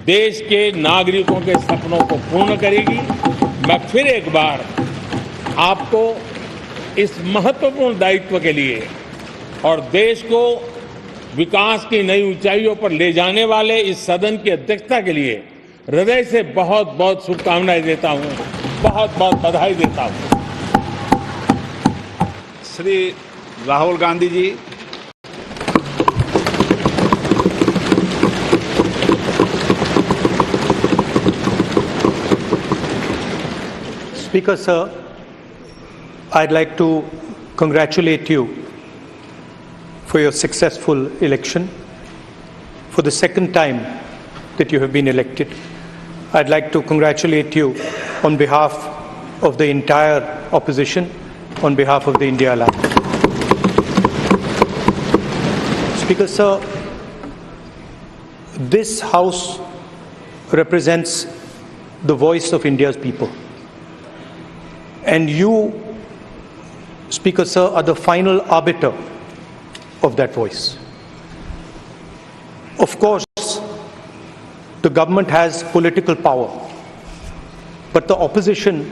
देश के नागरिकों के सपनों को पूर्ण करेगी। मैं फिर एक बार आपको इस महत्वपूर्ण दायित्व के लिए और देश को विकास की नई ऊंचाइयों पर ले जाने वाले इस सदन की अध्यक्षता के लिए हृदय से बहुत बहुत शुभकामनाएं देता हूं, बहुत बहुत बधाई देता हूं। Shri Rahul Gandhi ji. Speaker, sir, I'd like to congratulate you for your successful election. For the second time that you have been elected, I'd like to congratulate you on behalf of the entire opposition, on behalf of the India Alliance. Speaker, sir, this House represents the voice of India's people. And you, Speaker, sir, are the final arbiter of that voice. Of course, the government has political power, but the opposition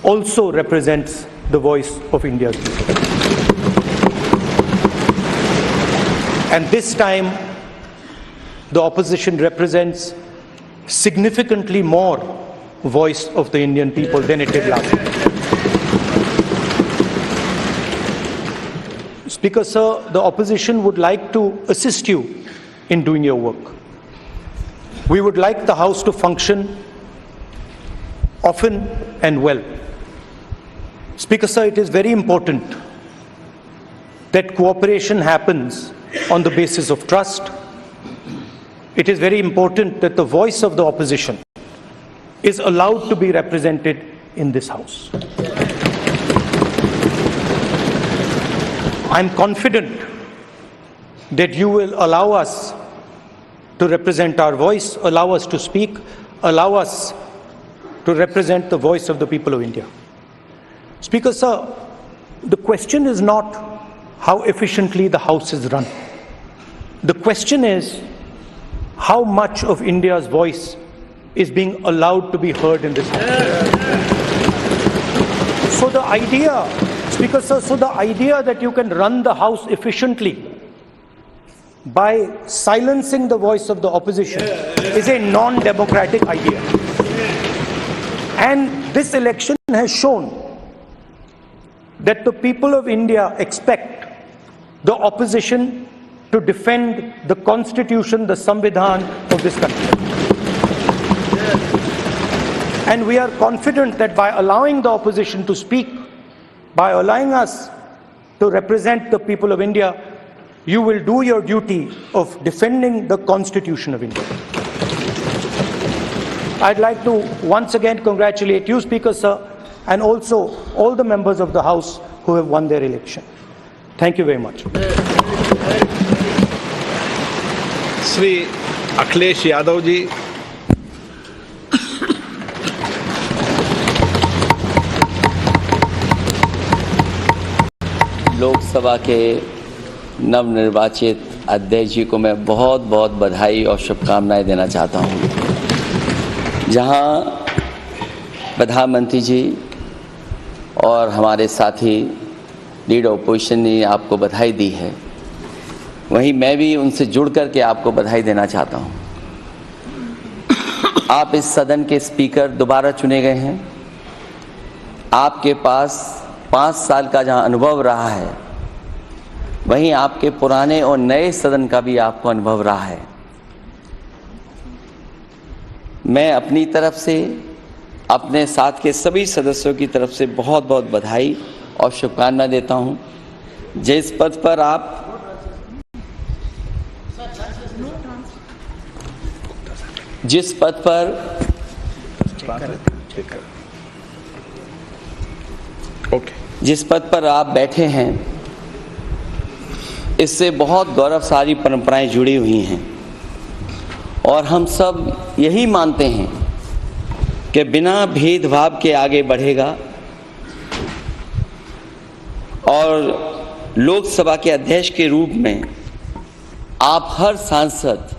also represents the voice of India's people. And this time, the opposition represents significantly more voice of the Indian people than it did last time. Speaker, sir, the opposition would like to assist you in doing your work. We would like the House to function often and well. Speaker, sir, it is very important that cooperation happens on the basis of trust. It is very important that the voice of the opposition is allowed to be represented in this House. I'm confident that you will allow us to represent our voice, allow us to speak, allow us to represent the voice of the people of India. Speaker, sir, the question is not how efficiently the House is run. The question is how much of India's voice is being allowed to be heard in this House. So the idea, Speaker, sir, so the idea that you can run the House efficiently by silencing the voice of the opposition is a non-democratic idea. And this election has shown that the people of India expect the opposition to defend the Constitution, the Samvidhan of this country. And we are confident that by allowing the opposition to speak, by allowing us to represent the people of India, you will do your duty of defending the Constitution of India. I'd like to once again congratulate you, Speaker, sir, and also all the members of the House who have won their election. Thank you very much. Shri Akhilesh Yadav ji. Lok Sabha के नवनिर्वाचित अध्यक्ष जी को मैं बहुत बहुत बधाई और शुभकामनाएं देना चाहता हूं। जहां प्रधानमंत्री जी और हमारे साथी लीडर ओपोजिशन ने आपको बधाई दी है, वहीं मैं भी उनसे जुड़ करके आपको बधाई देना चाहता हूं। आप इस सदन के स्पीकर दोबारा चुने गए हैं। आपके पास 5 साल का जहां अनुभव रहा है, वहीं आपके पुराने और नए सदन का भी आपको अनुभव रहा है। मैं अपनी तरफ से, अपने साथ के सभी सदस्यों की तरफ से बहुत बहुत बधाई और शुभकामनाएं देता हूं। जिस पद पर आप जिस पद पर आप बैठे हैं, इससे बहुत गौरवशाली परंपराएं जुड़ी हुई हैं और हम सब यही मानते हैं कि बिना भेदभाव के आगे बढ़ेगा और लोकसभा के अध्यक्ष के रूप में आप हर सांसद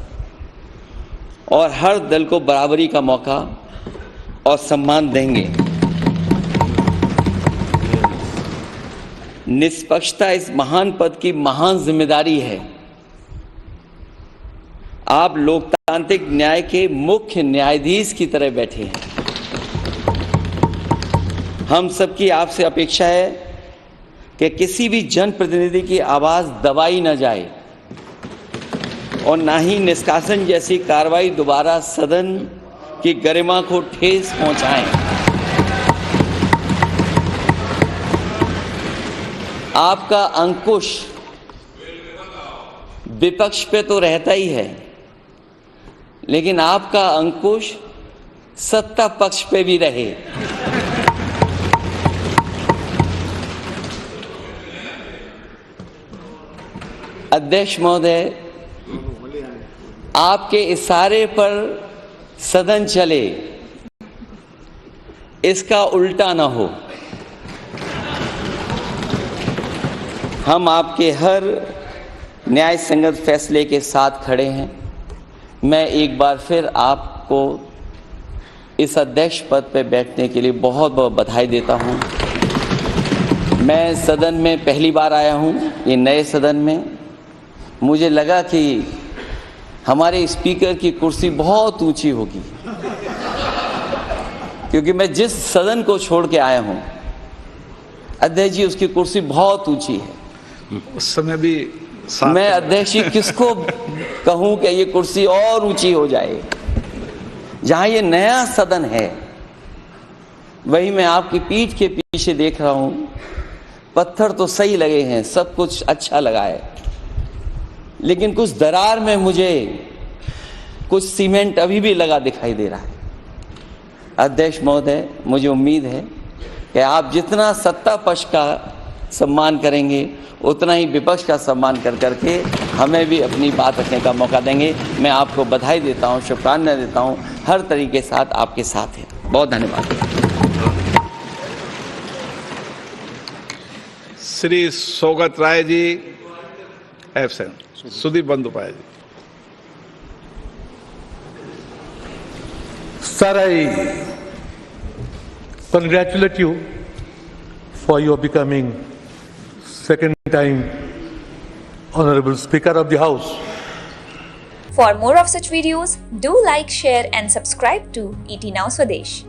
और हर दल को बराबरी का मौका और सम्मान देंगे। निष्पक्षता इस महान पद की महान जिम्मेदारी है आप लोकतांत्रिक न्याय के मुख्य न्यायाधीश की तरह बैठे हैं। हम सबकी आपसे अपेक्षा है कि किसी भी जनप्रतिनिधि की आवाज दबाई न जाए और ना ही निष्कासन जैसी कार्रवाई दोबारा सदन की गरिमा को ठेस पहुंचाएं। आपका अंकुश विपक्ष पे तो रहता ही है, लेकिन आपका अंकुश सत्ता पक्ष पे भी रहे। अध्यक्ष महोदय, आपके इशारे पर सदन चले, इसका उल्टा ना हो। हम आपके हर न्याय संगत फैसले के साथ खड़े हैं। मैं एक बार फिर आपको इस अध्यक्ष पद पर बैठने के लिए बहुत बहुत बधाई देता हूं। मैं सदन में पहली बार आया हूं, ये नए सदन में। मुझे लगा कि हमारे स्पीकर की कुर्सी बहुत ऊंची होगी, क्योंकि मैं जिस सदन को छोड़ के आया हूं, अध्यक्ष जी, उसकी कुर्सी बहुत ऊंची है। उस समय भी मैं अध्यक्ष जी किसको कहूं कि ये कुर्सी और ऊंची हो जाए। जहां ये नया सदन है, वही मैं आपकी पीठ के पीछे देख रहा हूं, पत्थर तो सही लगे हैं, सब कुछ अच्छा लगा है, लेकिन कुछ दरार में मुझे कुछ सीमेंट अभी भी लगा दिखाई दे रहा है। अध्यक्ष महोदय, मुझे उम्मीद है कि आप जितना सत्ता पक्ष का सम्मान करेंगे, उतना ही विपक्ष का सम्मान कर करके हमें भी अपनी बात रखने का मौका देंगे। मैं आपको बधाई देता हूं, शुभकामनाएं देता हूं, हर तरीके के साथ आपके साथ हैं। बहुत धन्यवाद। Shri Saugata Roy ji absent. Sudip Bandyopadhyay ji. Sir, I congratulate you for your becoming second time Honorable Speaker of the House. For more of such videos, do like, share and subscribe to ET Now Swadesh.